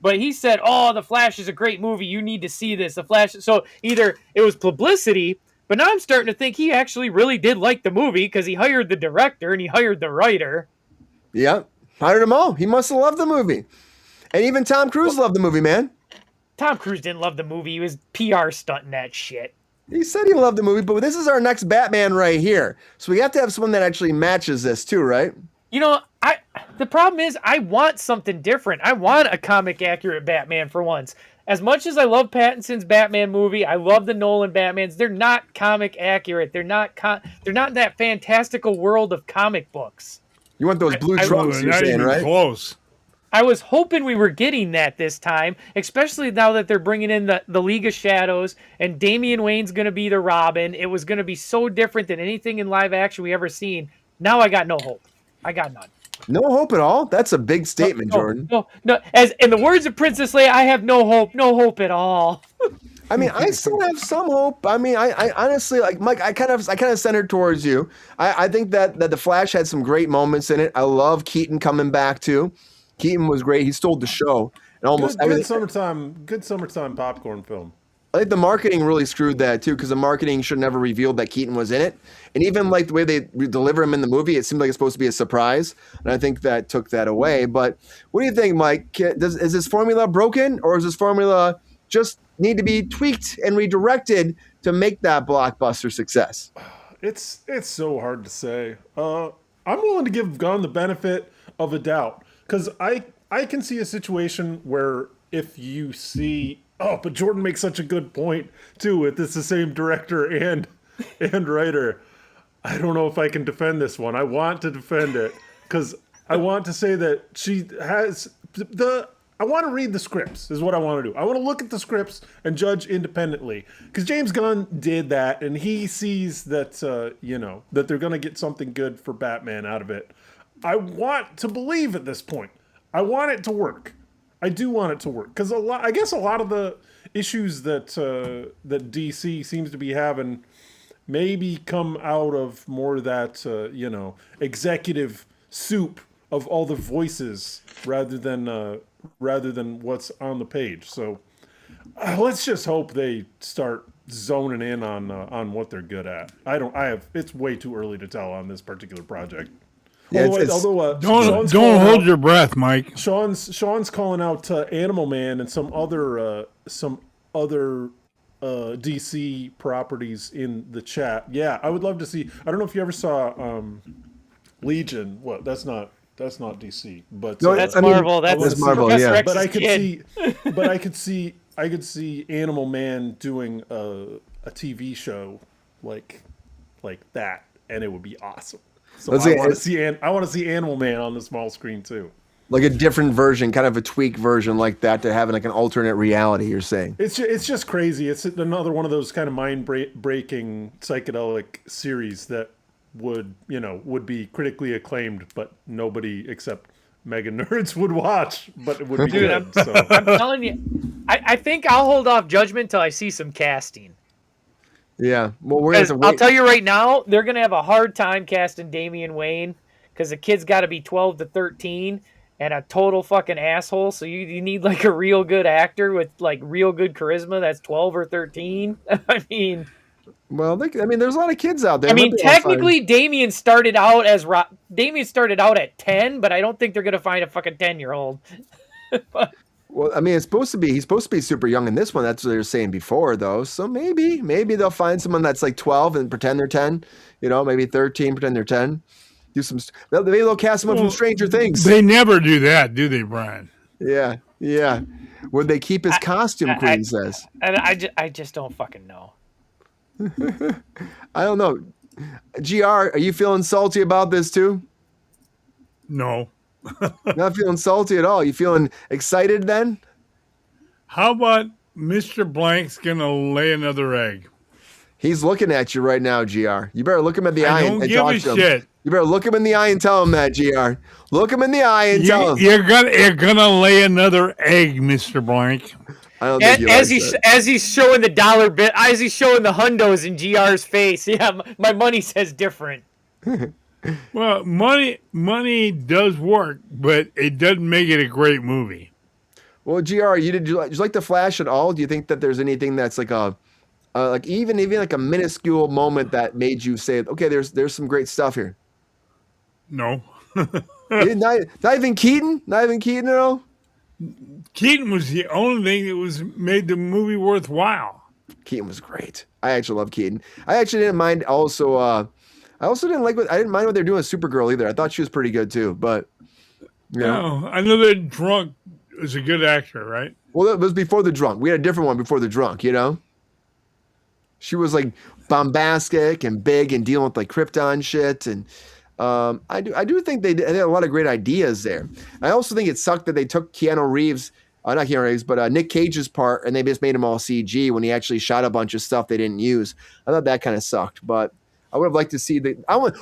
But he said, "Oh, The Flash is a great movie. You need to see this." The Flash. So either it was publicity, but now I'm starting to think he actually really did like the movie because he hired the director and he hired the writer. Yeah, hired them all. He must have loved the movie, and even Tom Cruise loved the movie, man. Tom Cruise didn't love the movie. He was PR stunting that shit. He said he loved the movie, but this is our next Batman right here. So we have to have someone that actually matches this too, right? The problem is I want something different. I want a comic accurate Batman for once. As much as I love Pattinson's Batman movie, I love the Nolan Batmans. They're not comic accurate. They're not in that fantastical world of comic books. You want those blue trunks, you're saying, right? Close. I was hoping we were getting that this time, especially now that they're bringing in the League of Shadows and Damian Wayne's going to be the Robin. It was going to be so different than anything in live action we ever seen. Now I got no hope. I got none. No hope at all? That's a big statement, Jordan. No. As in the words of Princess Leia, I have no hope at all. I mean, I still have some hope. I mean, I honestly, like, Mike, I kind of centered towards you. I think that The Flash had some great moments in it. I love Keaton coming back too. Keaton was great. He stole the show and almost everything. Good summertime popcorn film. I think the marketing really screwed that too, because the marketing should never revealed that Keaton was in it. And even like the way they deliver him in the movie, it seemed like it's supposed to be a surprise. And I think that took that away. But what do you think, Mike? Is this formula broken, or is this formula just need to be tweaked and redirected to make that blockbuster success? It's so hard to say. I'm willing to give Gunn the benefit of a doubt, because I can see a situation where if you see Oh, but Jordan makes such a good point too. If it's the same director and writer, I don't know if I can defend this one. I want to defend it because I want to say that she has I want to read the scripts is what I want to do. I want to look at the scripts and judge independently because James Gunn did that and he sees that that they're going to get something good for Batman out of it. I want to believe at this point. I want it to work. I do want it to work because I guess a lot of the issues that that DC seems to be having maybe come out of more that executive soup of all the voices rather than what's on the page. So let's just hope they start zoning in on what they're good at. It's way too early to tell on this particular project. Yeah, don't hold your breath, Mike. Sean's calling out Animal Man and some other DC properties in the chat. Yeah, I would love to see. I don't know if you ever saw Legion. What? That's not DC, but no, that's Marvel. That's Marvel. Yeah, but I could see Animal Man doing a TV show like that, and it would be awesome. So I want to see Animal Man on the small screen too. Like a different version, kind of a tweak version like that to having like an alternate reality, you're saying? It's just crazy. It's another one of those kind of mind-breaking psychedelic series that would be critically acclaimed, but nobody except mega nerds would watch, but it would be good. I'm telling you, I think I'll hold off judgment till I see some casting. Yeah, well, we're gonna I'll tell you right now, they're gonna have a hard time casting Damian Wayne because the kid's got to be 12 to 13 and a total fucking asshole. So you need like a real good actor with like real good charisma that's 12 or 13. I mean, well, there's a lot of kids out there. I mean, technically, Damian started out at 10, but I don't think they're gonna find a fucking 10-year-old. Well, I mean, he's supposed to be super young in this one. That's what they were saying before, though. So maybe they'll find someone that's like 12 and pretend they're 10. Maybe 13, pretend they're 10. Maybe they'll cast someone from Stranger Things. They never do that, do they, Brian? Yeah. Would they keep his costume? Queen says. And I just don't fucking know. I don't know. GR, are you feeling salty about this too? No. Not feeling salty at all. You feeling excited then? How about Mr. Blank's gonna lay another egg? He's looking at you right now, GR. You better look him in the eye and talk to him. Shit. You better look him in the eye and tell him that, GR. Look him in the eye and tell him. You're gonna lay another egg, Mr. Blank. I don't think as he's showing the dollar bit, as he's showing the hundos in GR's face. Yeah, my money says different. Well, money does work, but it doesn't make it a great movie. Well, GR, did you like The Flash at all? Do you think that there's anything that's like even like a minuscule moment that made you say, okay, there's some great stuff here? No. not even Keaton? Not even Keaton at all? Keaton was the only thing that made the movie worthwhile. Keaton was great. I actually love Keaton. I actually didn't mind also. I also didn't mind what they're doing with Supergirl either. I thought she was pretty good too. But no, I know that Drunk is a good actor, right? Well, it was before The Drunk. We had a different one before The Drunk. She was like bombastic and big and dealing with like Krypton shit and. I do think they had a lot of great ideas there. I also think it sucked that they took Keanu Reeves, not Keanu Reeves, but Nick Cage's part, and they just made him all CG when he actually shot a bunch of stuff they didn't use. I thought that kind of sucked, but I would have liked to see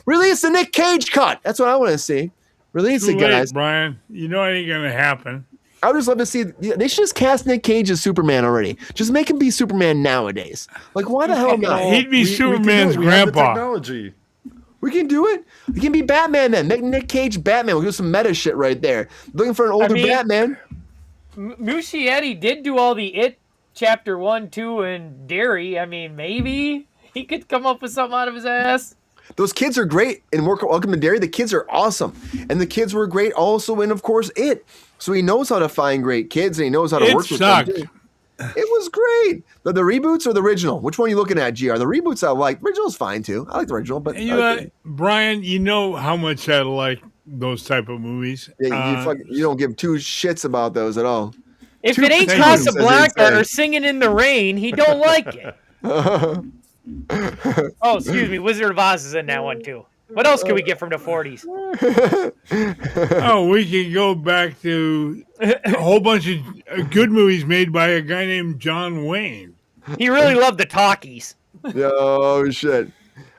release the Nick Cage cut. That's what I want to see. Release it, guys. Brian. You know it ain't gonna happen. I would just love to see. They should just cast Nick Cage as Superman already. Just make him be Superman nowadays. Like, why the hell not? He'd be Superman's grandpa. We have the technology. We can do it. We can be Batman then. Make Nick Cage Batman. We'll do some meta shit right there. Looking for an older Batman. Muschietti did do all the It Chapter 1, 2, and Derry. I mean, maybe he could come up with something out of his ass. Those kids are great in Welcome to Derry. The kids are awesome. And the kids were great also in, of course, It. So he knows how to find great kids and he knows how to work with them. It was great. The reboots or the original? Which one are you looking at, GR? The reboots I like. The original's fine too. I like the original, but Brian, you know how much I like those type of movies. Yeah, you don't give two shits about those at all. If it ain't Thank you. Casablanca or Singing in the Rain, he don't like it. Oh, excuse me. Wizard of Oz is in that one, too. What else can we get from the 40s? Oh, we can go back to a whole bunch of good movies made by a guy named John Wayne. He really loved the talkies. Oh, shit.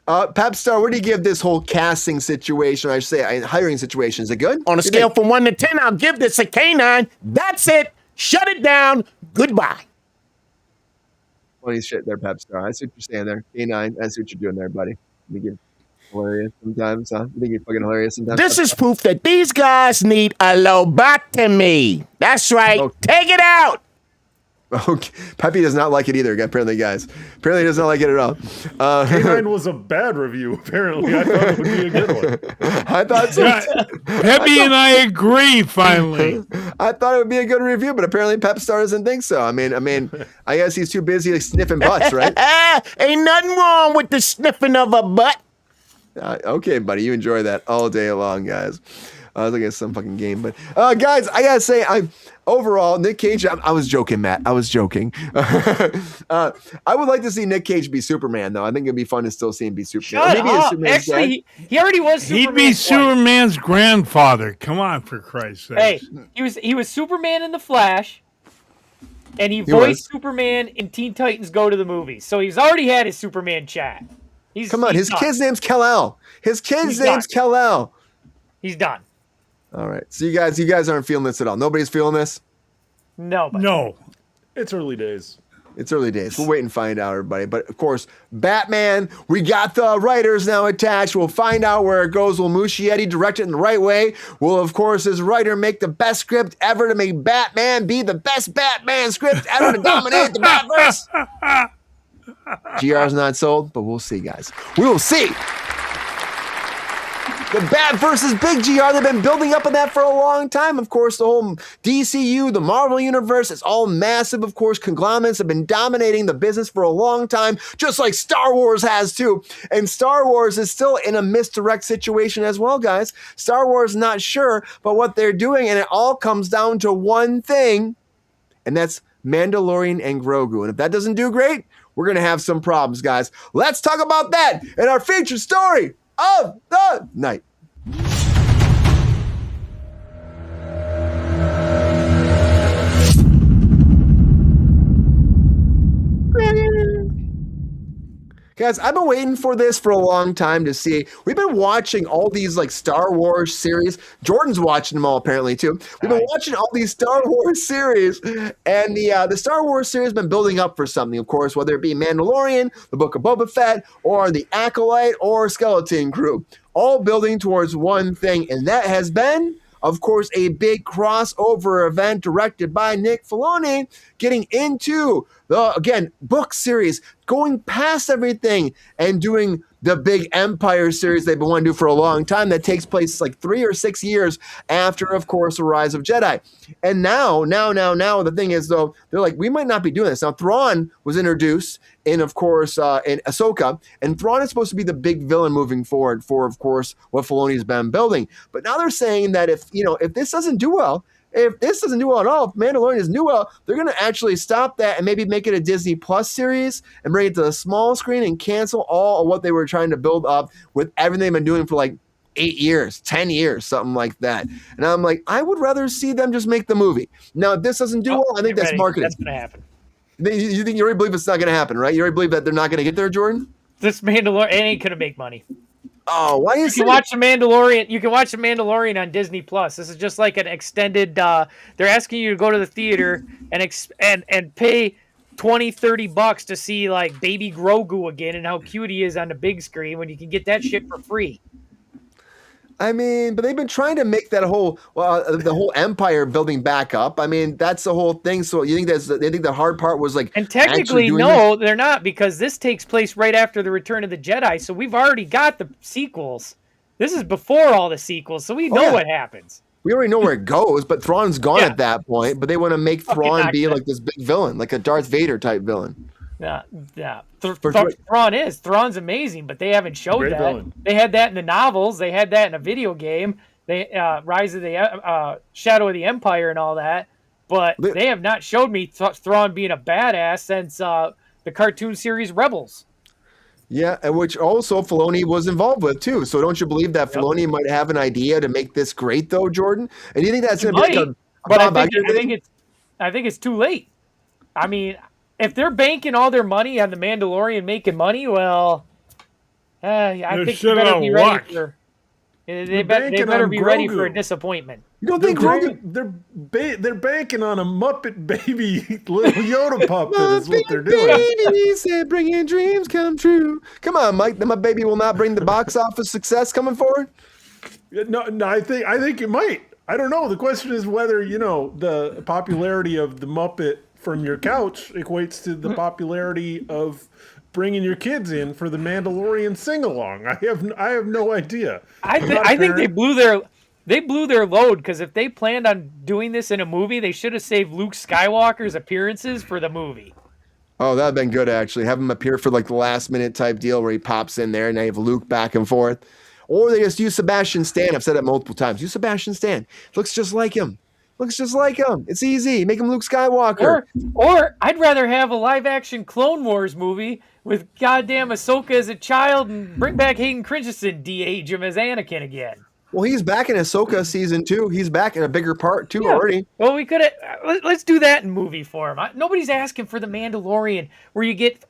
Pep Star, what do you give this whole casting situation, I should say, hiring situation? Is it good? On a scale from 1 to 10, I'll give this a K9. That's it. Shut it down. Goodbye. Funny shit there, Pep Star. I see what you're saying there. K9, I see what you're doing there, buddy. You think you're hilarious sometimes, huh? You think you're fucking hilarious sometimes? This is proof that these guys need a lobotomy. That's right. Okay. Take it out. Okay. Peppy does not like it either, apparently, guys. Apparently, he does not like it at all. K9 was a bad review, apparently. I thought it would be a good one. I thought so. Yeah, Peppy and I agree, finally. I thought it would be a good review, but apparently Pep Star doesn't think so. I mean, I guess he's too busy sniffing butts, right? Ain't nothing wrong with the sniffing of a butt. Okay, buddy, you enjoy that all day long, guys. I was looking at some fucking game, but guys, I gotta say, overall, Nick Cage. I was joking, Matt. I was joking. I would like to see Nick Cage be Superman, though. I think it'd be fun to still see him be Superman. Shut up. Actually, he already was Superman. He'd be Superman's grandfather. Come on, for Christ's sake. Hey, he was Superman in The Flash, and he voiced Superman in Teen Titans Go to the Movies. So he's already had his Superman chat. Come on, his kid's name's Kal-El. His kid's name's Kal-El. He's done. All right. So you guys aren't feeling this at all. Nobody's feeling this? No. It's early days. It's early days. We'll wait and find out, everybody. But of course, Batman, we got the writers now attached. We'll find out where it goes. Will Muschietti direct it in the right way? Will, of course, his writer make the best script ever to make Batman be the best Batman script ever to dominate the Batverse? GR's not sold, but we'll see, guys. We will see. The Batverse is big, GR. They've been building up on that for a long time. Of course, the whole DCU, the Marvel Universe, it's all massive. Of course, conglomerates have been dominating the business for a long time, just like Star Wars has too. And Star Wars is still in a misdirect situation as well, guys. Star Wars is not sure about what they're doing, and it all comes down to one thing, and that's Mandalorian and Grogu. And if that doesn't do great, we're going to have some problems, guys. Let's talk about that in our featured story of the night. Guys, I've been waiting for this for a long time to see. We've been watching all these like Star Wars series. Jordan's watching them all apparently too. We've been watching all these Star Wars series, and the Star Wars series has been building up for something, of course, whether it be Mandalorian, the Book of Boba Fett, or the Acolyte, or Skeleton Crew, all building towards one thing, and that has been, of course, a big crossover event directed by Nick Filoni, getting into the, again, book series, going past everything and doing the big Empire series they've been wanting to do for a long time that takes place like 3 or 6 years after, of course, the Rise of Jedi. And now, the thing is, though, they're like, we might not be doing this. Now, Thrawn was introduced in, of course, in Ahsoka, and Thrawn is supposed to be the big villain moving forward for, of course, what Filoni's been building. But now they're saying that if this doesn't do well, if Mandalorian doesn't do well, they're going to actually stop that and maybe make it a Disney Plus series and bring it to the small screen and cancel all of what they were trying to build up with everything they've been doing for like 8 years, 10 years, something like that. And I'm like, I would rather see them just make the movie. Now, if this doesn't do well, I think that's marketing. That's going to happen. You think you already believe it's not going to happen, right? You already believe that they're not going to get there, Jordan? This Mandalorian ain't going to make money. Oh, why do you can watch the Mandalorian? You can watch the Mandalorian on Disney Plus. This is just like an extended. They're asking you to go to the theater and pay $20-$30 to see like baby Grogu again and how cute he is on the big screen when you can get that shit for free. I mean, but they've been trying to make that the whole empire building back up. I mean, that's the whole thing. So you think they think the hard part was like, and technically, no, they're not, because this takes place right after the Return of the Jedi. So we've already got the sequels. This is before all the sequels, so we know what happens. We already know where it goes, but Thrawn's gone at that point. But they want to make Thrawn be like this big villain, like a Darth Vader type villain. Yeah. Thrawn's amazing, but they haven't showed that. Villain. They had that in the novels. They had that in a video game. They Rise of the Shadow of the Empire and all that. but they have not showed me Thrawn being a badass since the cartoon series Rebels. Yeah, and which also Filoni was involved with too. So don't you believe that Filoni might have an idea to make this great, though, Jordan? And do you think that's going to be like a but Bob I Iger thing? think it's too late. I mean, if they're banking all their money on the Mandalorian making money, well, I think they better be ready for. They better be ready for a disappointment. You don't think they're banking on a Muppet baby little Yoda puppet is what they're doing. Baby said, bringing dreams come true. Come on, Mike. Then my baby will not bring the box office success coming forward. No, I think it might. I don't know. The question is whether the popularity of the Muppet from your couch equates to the popularity of bringing your kids in for the Mandalorian sing-along. I have no idea. I think they blew their load, because if they planned on doing this in a movie, they should have saved Luke Skywalker's appearances for the movie. Oh, that'd been good, actually. Have him appear for like the last minute type deal where he pops in there and they have Luke back and forth. Or they just use Sebastian Stan. I've said it multiple times. Use Sebastian Stan. Looks just like him. It's easy. Make him Luke Skywalker. Or I'd rather have a live-action Clone Wars movie with goddamn Ahsoka as a child and bring back Hayden Christensen, de-age him as Anakin again. Well, he's back in Ahsoka season 2. He's back in a bigger part too already. Well, we could have. Let's do that in movie form. Nobody's asking for the Mandalorian, where you get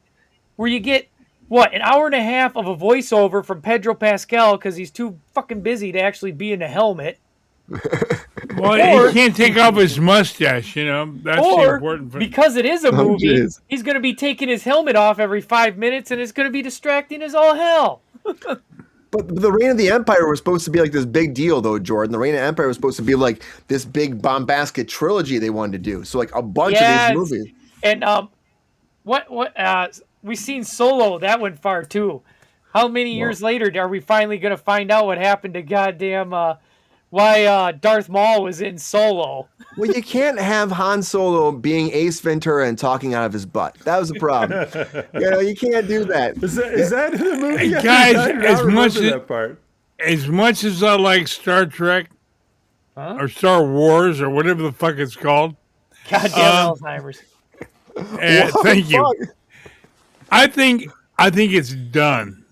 what, an hour and a half of a voiceover from Pedro Pascal because he's too fucking busy to actually be in a helmet. Well, he can't take off his mustache, That's the important thing. Because it is a movie, he's going to be taking his helmet off every 5 minutes, and it's going to be distracting as all hell. But the Reign of the Empire was supposed to be like this big deal, though, Jordan. The Reign of the Empire was supposed to be like this big bombastic trilogy they wanted to do. So like a bunch of these movies. And we've seen Solo. That went far too. How many years later are we finally going to find out what happened to goddamn why Darth Maul was in Solo? Well, you can't have Han Solo being Ace Ventura and talking out of his butt. That was the problem. You can't do that. Is that in the movie? Hey, guys, as much as I like Star Trek or Star Wars or whatever the fuck it's called. Goddamn Alzheimer's. Thank you. I think it's done.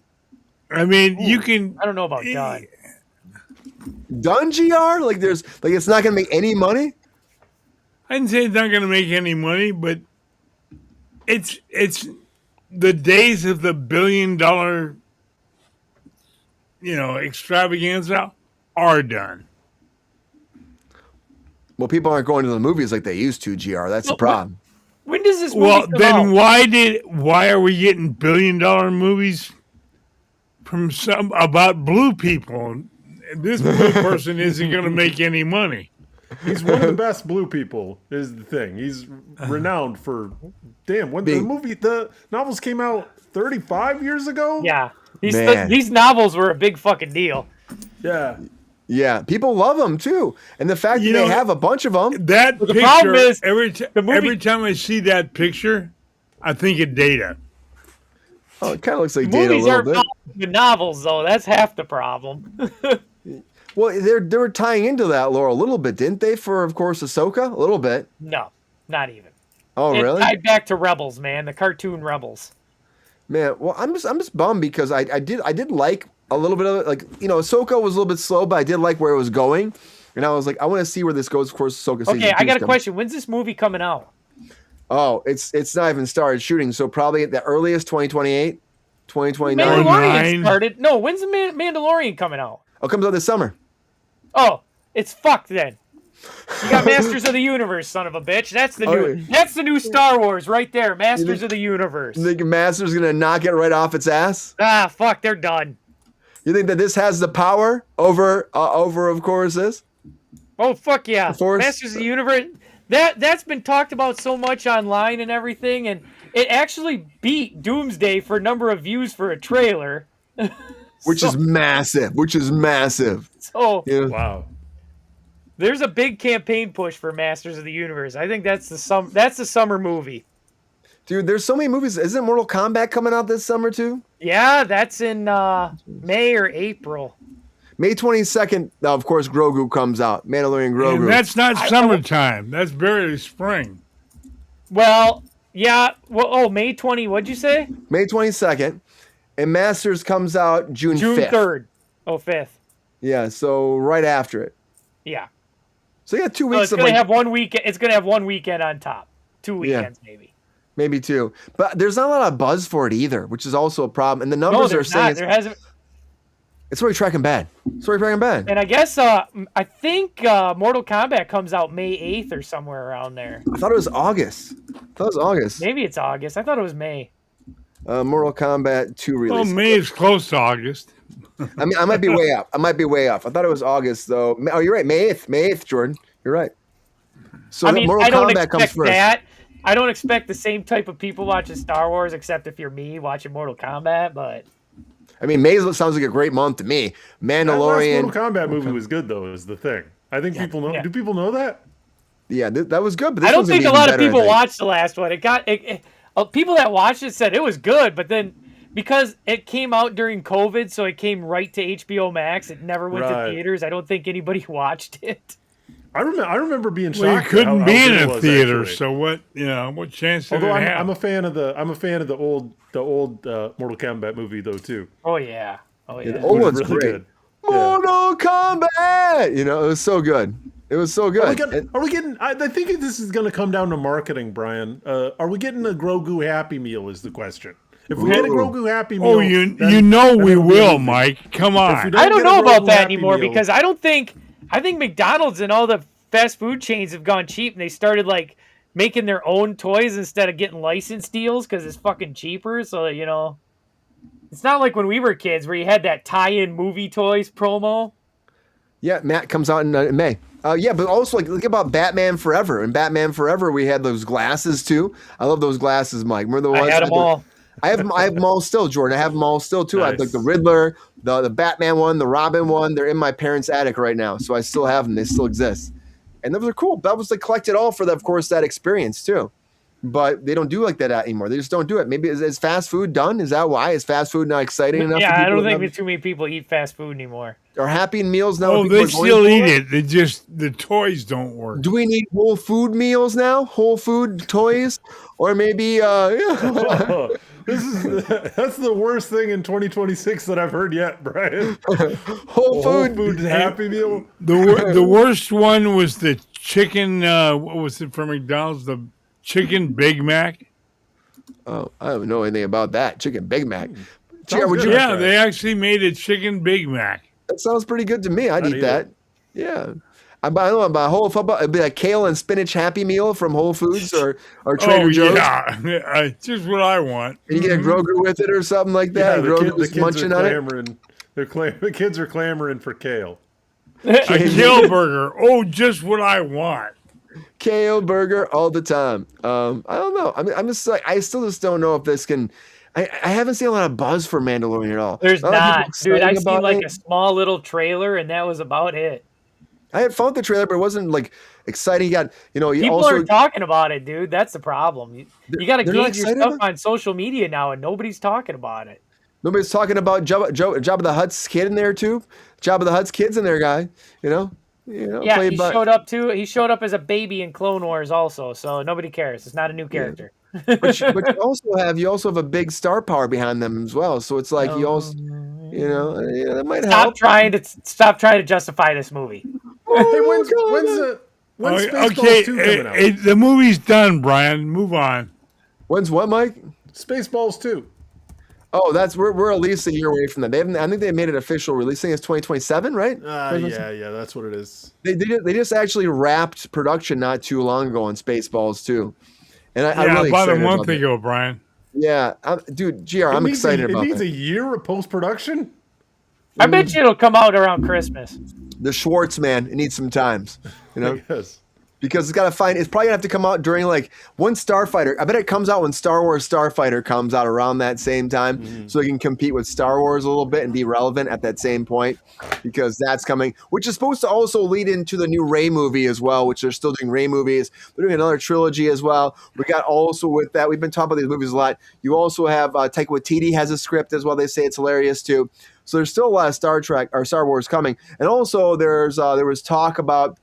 I mean, you can. I don't know about done. Done, GR? Like it's not going to make any money? I didn't say it's not going to make any money, but it's the days of the $1 billion, extravaganza are done. Well, people aren't going to the movies like they used to, GR. That's the problem. When does this movie come out? Why are we getting $1 billion movies from about blue people? This blue person isn't going to make any money. He's one of the best blue people, is the thing. He's renowned for, when the novels came out 35 years ago? Yeah. These novels were a big fucking deal. Yeah. Yeah, people love them too. And the fact that they have a bunch of them. That picture, problem is, every time I see that picture, I think of Data. Oh, it kind of looks like Data a little bit. The novels, though, that's half the problem. Well, they were tying into that lore a little bit, didn't they? For, of course, Ahsoka, a little bit. No, not even. Oh, really? It tied back to Rebels, man, the cartoon Rebels. Man, well, I'm just bummed because I did like a little bit of it. Like, Ahsoka was a little bit slow, but I did like where it was going, and I was like, I want to see where this goes. Of course, Ahsoka. Okay, I got a question. When's this movie coming out? Oh, it's not even started shooting, so probably at the earliest 2028, 2029. Mandalorian started. No, when's the Mandalorian coming out? Oh, it comes out this summer. Oh, it's fucked then. You got Masters of the Universe, son of a bitch. That's the new Star Wars right there. Masters of the Universe. You think Masters gonna knock it right off its ass? Ah, fuck, they're done. You think that this has the power over of course this? Oh fuck yeah. Masters of the Universe. That's been talked about so much online and everything, and it actually beat Doomsday for a number of views for a trailer. Which is massive. So wow. There's a big campaign push for Masters of the Universe. I think that's the summer movie. Dude, there's so many movies. Isn't Mortal Kombat coming out this summer too? Yeah, that's in May or April. May 22nd, of course, Grogu comes out. Mandalorian Grogu. And that's not summertime. That's barely spring. Well, yeah. Well, May 20. What'd you say? May 22nd. And Masters comes out June 5th. 3rd. Oh, 5th. Yeah, so right after it. Yeah. So yeah, 2 So weeks it's of gonna like, have 1 weekend. It's gonna have 1 weekend on top. 2 weekends maybe 2. But there's not a lot of buzz for it either, which is also a problem. And the No, numbers are there's saying not. it's, There hasn't. it's already tracking bad. It's already tracking bad. And I guess I think Mortal Kombat comes out May 8th or somewhere around there. I thought it was August. Maybe it's August. I thought it was May. Mortal Kombat 2 release. Well, May is close to August. I mean, I might be way off. I thought it was August though. Oh, you're right. May 8th, Jordan. You're right. So I mean, Mortal I don't Kombat comes expect first. that. I don't expect the same type of people watching Star Wars, except if you're me watching Mortal Kombat. But I mean, May sounds like a great month to me. Mandalorian. That last Mortal Kombat movie was good though. Is the thing. I think people know. Yeah. Do people know that? Yeah, that was good. But this I don't one's gonna think be a lot even of better, people I think. watched the last one. People that watched it said it was good, but then because it came out during COVID, so it came right to HBO Max. It never went to theaters. I don't think anybody watched it. I remember being shocked. Well, you couldn't how be in good it a was, theater, actually. so what chance did Although it have? I'm a fan of the old Mortal Kombat movie though too. Oh yeah. The old one's Really great. good. Mortal Kombat. It was so good. It was so good. Are we getting? I think this is going to come down to marketing, Brian. Are we getting a Grogu Happy Meal? Is the question. If we get a Grogu Happy Meal, Oh, we will, Mike. Come on. I don't get a know about Grogu that Happy anymore Meal- because I think McDonald's and all the fast food chains have gone cheap and they started like making their own toys instead of getting licensed deals because it's fucking cheaper. So it's not like when we were kids where you had that tie-in movie toys promo. Yeah, Matt comes out in May. Yeah, but also like think about Batman Forever. In Batman Forever, we had those glasses too. I love those glasses, Mike. Remember the ones? I had them all. I have them all still, Jordan. I have them all still too. I have like Nice. the Riddler, the Batman one, the Robin one. They're in my parents' attic right now, so I still have them. They still exist, and those are cool. That was like collected all for, of course, that experience too. But they don't do like that anymore. They just don't do it. Maybe is fast food done? Is that why? Is fast food not exciting enough? Yeah, for I people don't to think have- too many people eat fast food anymore. Are Happy Meals now? Oh, what they people are still going eat for? it. The toys don't work. Do we need Whole Food meals now? Whole Food toys, or maybe Oh, that's the worst thing in 2026 that I've heard yet, Brian. Whole Food Food. Happy Meal. The worst one was the chicken. What was it from McDonald's? The chicken Big Mac. Oh, I don't know anything about that. Chicken Big Mac. Sounds Would good. you? Yeah, they actually made a chicken Big Mac. That sounds pretty good to me. I'd I'd eat eat that. it. Yeah. I don't know, about whole football. It'd be a kale and spinach Happy Meal from Whole Foods or Trader Joe's. Yeah, just what I want. And you get a Grogu with it or something like Yeah, that. the Grogu's kids are munching on it. clamoring. The kids are clamoring for kale. A kale burger. Oh, just what I want. Kale burger all the time. I don't know. I'm just like, I still just don't know if this can. I haven't seen a lot of buzz for Mandalorian at all. There's A lot of people not, dude. I excited seen about like it. a small little trailer, and that was about it. I had fun with the trailer, but it wasn't like exciting. You got, you People also aren't talking about it, dude. That's the problem. You got to they're not gauge your excited stuff about- on social media now, and nobody's talking about it. nobody's talking about Jabba the Hutt's kid in there too. Jabba the Hutt's kid's in there, guy. Yeah, played he by- showed up too. He showed up as a baby in Clone Wars, also. So nobody cares. It's not a new character. But you also have a big star power behind them as well. So it's like you also, that might help. Stop trying to justify this movie. Hey, when's Spaceballs Okay, 2 coming out? the movie's done, Brian. Move on. When's what, Mike? Spaceballs 2. Oh, we're at least a year away from that. I think they made it official release. I think it's 2027, right? Yeah, that's what it is. They just actually wrapped production not too long ago on Spaceballs too, and I'm really about a excited month about that. ago, Brian. Yeah, dude, GR, I'm excited about It needs that. a year of post production. I bet you it'll come out around Christmas. The Schwartz man, it needs some times, Yes. because it's got to find. It's probably gonna have to come out during like when Starfighter. I bet it comes out when Star Wars Starfighter comes out around that same time, so it can compete with Star Wars a little bit and be relevant at that same point, because that's coming, which is supposed to also lead into the new Rey movie as well, which they're still doing Rey movies. They're doing another trilogy as well. We got also with that. We've been talking about these movies a lot. You also have Taika Waititi has a script as well. They say it's hilarious too. So there's still a lot of Star Wars coming, and also there was talk about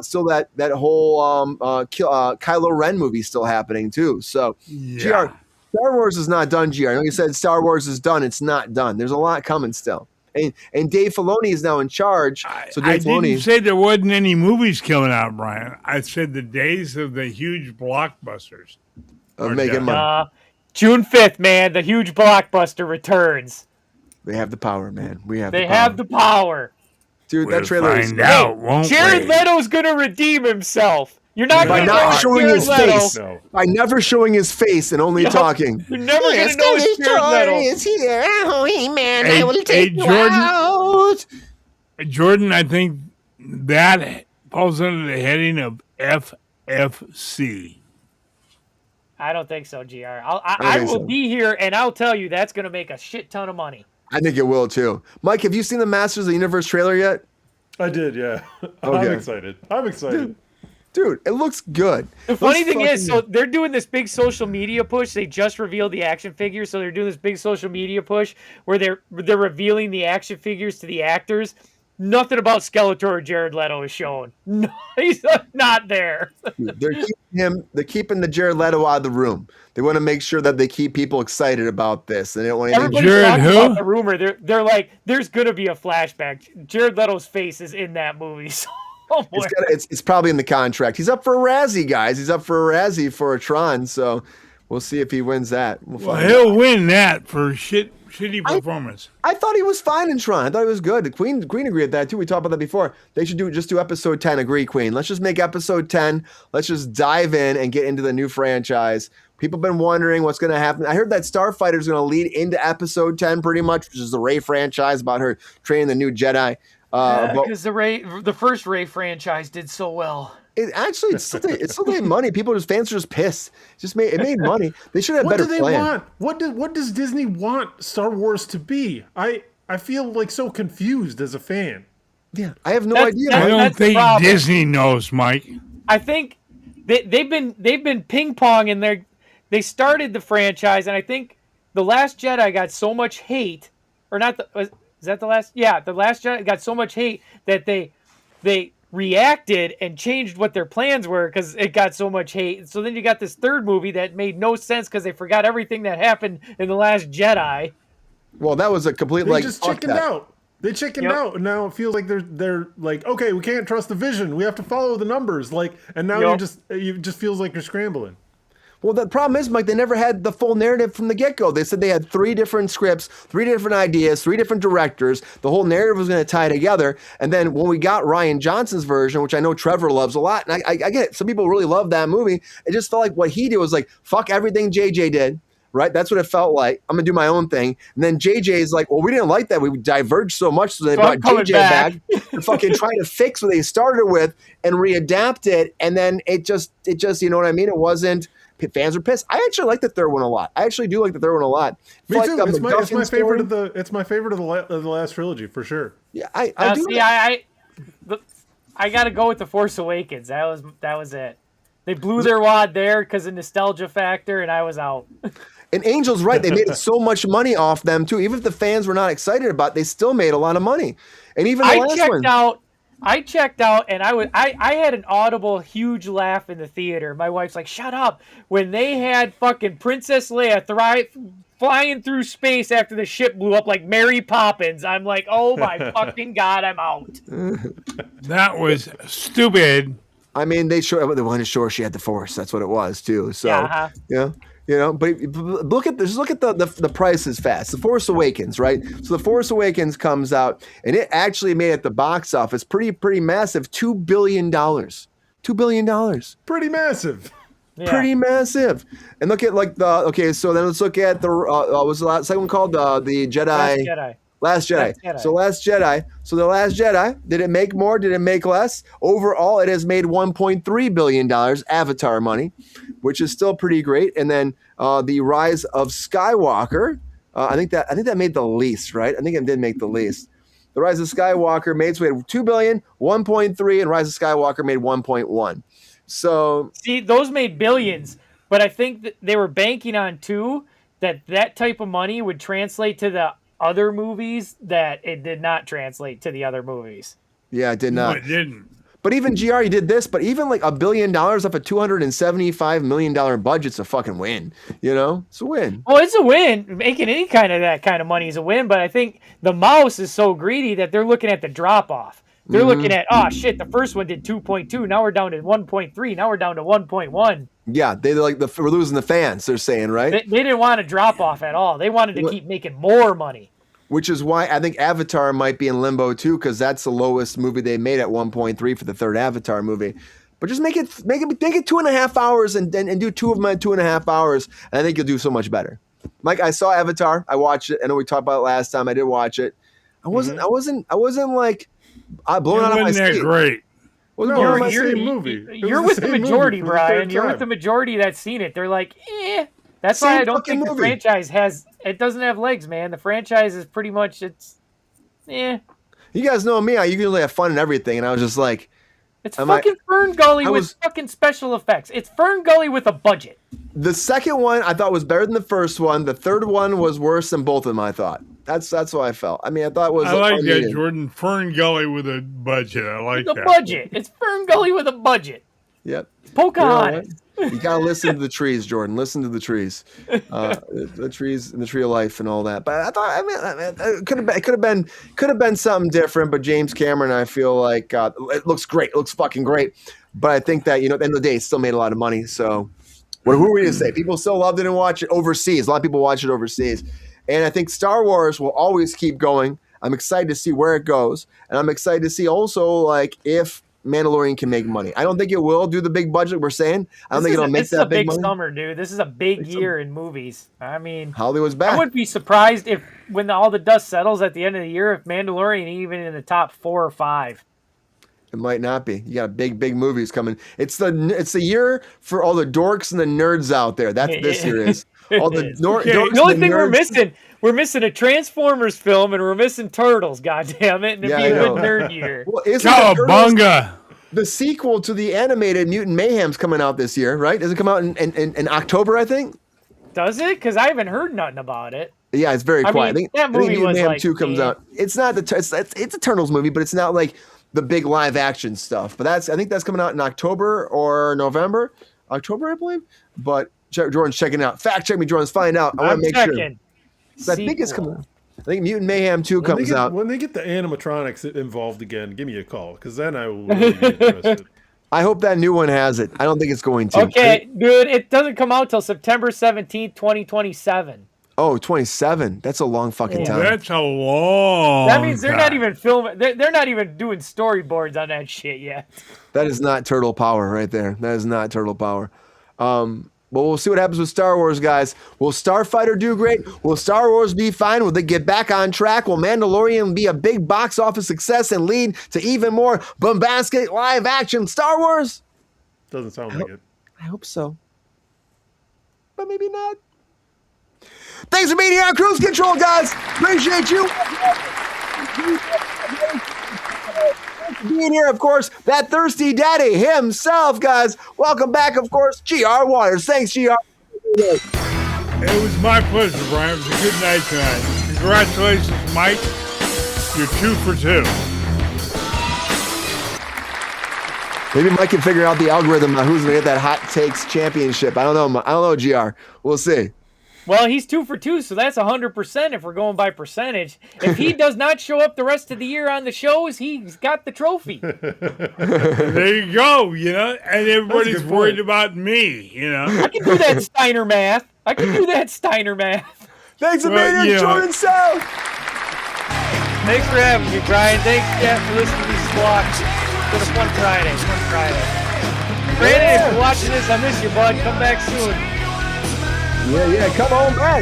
still that whole Kylo Ren movie still happening too. So Yeah. GR, Star Wars is not done. GR, I know you said Star Wars is done. It's not done. There's a lot coming still, and Dave Filoni is now in charge. So I Dave Filoni. didn't say there wasn't any movies coming out, Brian. I said the days of the huge blockbusters Of are making done. money. June 5th, man, the huge blockbuster returns. They have the power, man. We have. They the power. have the power. Dude. We'll That trailer is find out, won't Jared we? Leto's gonna redeem himself. You're not by gonna know not it's showing Jared his Leto. face. No. By never showing his face and only talking. You're never gonna know it's Jared Leto. is here. Oh, hey, man, Hey- I will hey, take you Jordan. out. Jordan, I think that falls under the heading of FFC. I don't think so, GR. don't I think will so. be here, and I'll tell you that's gonna make a shit ton of money. I think it will too. Mike, have you seen the Masters of the Universe trailer yet? I did, yeah. Okay. I'm excited. I'm excited. Dude, it looks good. The funny thing is, so they're doing this big social media push. They just revealed the action figures, so they're doing this big social media push where they're revealing the action figures to the actors. Nothing about Skeletor or Jared Leto is shown. No, he's not there. They're keeping the Jared Leto out of the room. They want to make sure that they keep people excited about this, and they don't want anything. Everybody's Jared talking who? about the rumor. They're like, there's gonna be a flashback. Jared Leto's face is in that movie. So, oh boy. It's probably in the contract. He's up for a Razzie, guys. He's up for a Razzie for a Tron, so we'll see if he wins that. We'll Well, find out. he'll win that for shitty performance. I thought he was fine in Tron. I thought he was good. The Queen agreed with that too. We talked about that before. They should just do episode 10. Agree, Queen. Let's just make episode 10. Let's just dive in and get into the new franchise. People have been wondering what's going to happen. I heard that Starfighter is going to lead into episode 10 pretty much, which is the Rey franchise about her training the new Jedi. But Because the first Rey franchise did so well. it actually it's still made money. Fans are just pissed. It made money. They should have What better do they plan. want? What does Disney want Star Wars to be? I feel like so confused as a fan. Yeah, I have no That's- idea. I that's- don't the think problem. Disney knows, Mike. I think they've been ping pong, and they started the franchise, and I think the Last Jedi got so much hate, or not? Is that the last? Yeah, the Last Jedi got so much hate that they reacted and changed what their plans were because it got so much hate. So then you got this third movie that made no sense because they forgot everything that happened in the Last Jedi. Well, that was a complete They like just fuck chickened that. out. They chickened Yep. out, and now it feels like they're like, okay, we can't trust the vision. We have to follow the numbers. Like, and now Yep. you just feels like you're scrambling. Well, the problem is, Mike, they never had the full narrative from the get-go. They said they had 3 different scripts, 3 different ideas, 3 different directors. The whole narrative was going to tie together. And then when we got Ryan Johnson's version, which I know Trevor loves a lot, and I get it, some people really love that movie. It just felt like what he did was like, fuck everything JJ did, right? That's what it felt like. I'm going to do my own thing. And then JJ is like, well, we didn't like that. We diverged so much, so they So brought I'm coming JJ back. back to fucking try to fix what they started with and readapt it. And then it just, you know what I mean? It wasn't. Fans are pissed. I actually like the third one a lot. I actually do like the third one a lot. Me Like too. the It's my MacGuffin favorite story. it's my favorite of the last trilogy for sure. Yeah, I do. See, I got to go with the Force Awakens. That was it. They blew their wad there because of nostalgia factor, and I was out. And Angel's right. They made so much money off them too. Even if the fans were not excited about it, they still made a lot of money. And even the last one. I checked out, and I had an audible huge laugh in the theater. My wife's like, "Shut up!" When they had fucking Princess Leia flying through space after the ship blew up like Mary Poppins. I'm like, "Oh my fucking god, I'm out." That was stupid. I mean, they wanted to show her she had the Force. That's what it was too. So Yeah, uh-huh. yeah. You know, but look at this. Look at the prices fast. The Force Awakens, right? So the Force Awakens comes out, and it actually made at the box office pretty massive, $2 billion. $2 billion. Pretty massive. Yeah. Pretty massive. And look at so then let's look at the what was the second one called? The Jedi. Last Jedi. So Last Jedi. So The Last Jedi, did it make more? Did it make less? Overall, it has made $1.3 billion Avatar money, which is still pretty great. And then The Rise of Skywalker, I think that made the least, right? I think it did make the least. The Rise of Skywalker made its way to $2 billion, 1.3, and Rise of Skywalker made 1.1. So see, those made billions, but I think that they were banking on too that type of money would translate to the other movies that it did not translate to the other movies. Yeah, it did not. No, it didn't. But even GR, you did this, but even like $1 billion off a $275 million budget's a fucking win. You know, it's a win. Well, it's a win. Making any kind of that kind of money is a win. But I think the mouse is so greedy that they're looking at the drop off. They're looking at, oh shit, the first one did 2.2. Now we're down to 1.3. Now we're down to 1.1. Yeah, they like we're losing the fans. They're saying, right? They didn't want to drop off at all. They wanted to keep making more money. Which is why I think Avatar might be in limbo too, because that's the lowest movie they made at 1.3 for the third Avatar movie. But just make it 2.5 hours and do two of them at 2.5 hours, and I think you'll do so much better. Mike, I saw Avatar. I watched it. I know we talked about it last time. I did watch it. I wasn't like blown out of my seat. That great. You're with the majority, Brian. You're with the majority that's seen it. They're like, eh. That's why I don't think the franchise doesn't have legs, man. The franchise is pretty much, eh. You guys know me. I usually have fun and everything, and I was just like, it's fucking Fern Gully with fucking special effects. It's Fern Gully with a budget. The second one I thought was better than the first one. The third one was worse than both of them, I thought. That's what I felt. I mean, I thought it was I like that, Jordan. Fern Gully with a budget. I like that. The budget. It's Fern Gully with a budget. Yep. Pocahontas. You gotta listen to the trees, Jordan. Listen to the trees, the trees and the tree of life and all that. But I thought, it could have been something different. But James Cameron, I feel like it looks great. It looks fucking great. But I think that at the end of the day, it still made a lot of money. So, who are we to say? People still loved it and watch it overseas. A lot of people watch it overseas, and I think Star Wars will always keep going. I'm excited to see where it goes, and I'm excited to see also like if Mandalorian can make money. I don't think it will do the big budget we're saying. I don't think it'll make that big money. This is a big summer, dude. This is a big year in movies. I mean, Hollywood's back. I wouldn't be surprised if when all the dust settles at the end of the year, if Mandalorian even in the top 4 or 5. It might not be. You got big movies coming. It's the year for all the dorks and the nerds out there. That's what this year is. All the dorks. The only thing we're missing a Transformers film, and we're missing Turtles. God damn it! And it'd be a good nerd year. Well, Cowabunga! The sequel to the animated Mutant Mayhem's coming out this year, right? Does it come out in October? I think. Does it? Because I haven't heard nothing about it. Yeah, it's very quiet. I think Mutant Mayhem 2 comes out. It's not it's a Turtles movie, but it's not like the big live action stuff. But I think that's coming out in October or November. October, I believe. But Jordan's checking it out. Fact check me, Jordan's find out. I want to make sure. I think it's coming out. I think Mutant Mayhem 2 comes out. When they get the animatronics involved again, give me a call, because then I will really be interested. I hope that new one has it. I don't think it's going to. Okay, dude, it doesn't come out till September 17th, 2027. Oh, 27. That's a long fucking time. That's a long That means they're time. not even filming. They're not even doing storyboards on that shit yet. That is not turtle power right there. That is not turtle power. But we'll see what happens with Star Wars, guys. Will Starfighter do great? Will Star Wars be fine? Will they get back on track? Will Mandalorian be a big box office success and lead to even more bombastic live action Star Wars? Doesn't sound like it. I hope so. But maybe not. Thanks for being here on Kruse Control, guys. Appreciate you. Being here, of course, that thirsty daddy himself, guys. Welcome back, of course, GR Waters. Thanks, GR. It was my pleasure, Brian. It was a good night tonight. Congratulations, Mike. You're 2 for 2. Maybe Mike can figure out the algorithm on who's going to get that Hot Takes Championship. I don't know, GR. We'll see. Well, he's 2 for 2, so that's 100% if we're going by percentage. If he does not show up the rest of the year on the shows, he's got the trophy. There you go, and everybody's worried about me, I can do that Steiner math. Thanks for being here, Jordan South. Thanks for having me, Brian. Thanks, Jeff, for listening to these squawks. It's been a fun Friday. Brandon, if you're watching this, I miss you, bud. Come back soon. Yeah, come on back.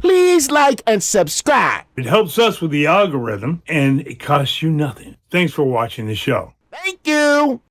Please like and subscribe. It helps us with the algorithm, and it costs you nothing. Thanks for watching the show. Thank you.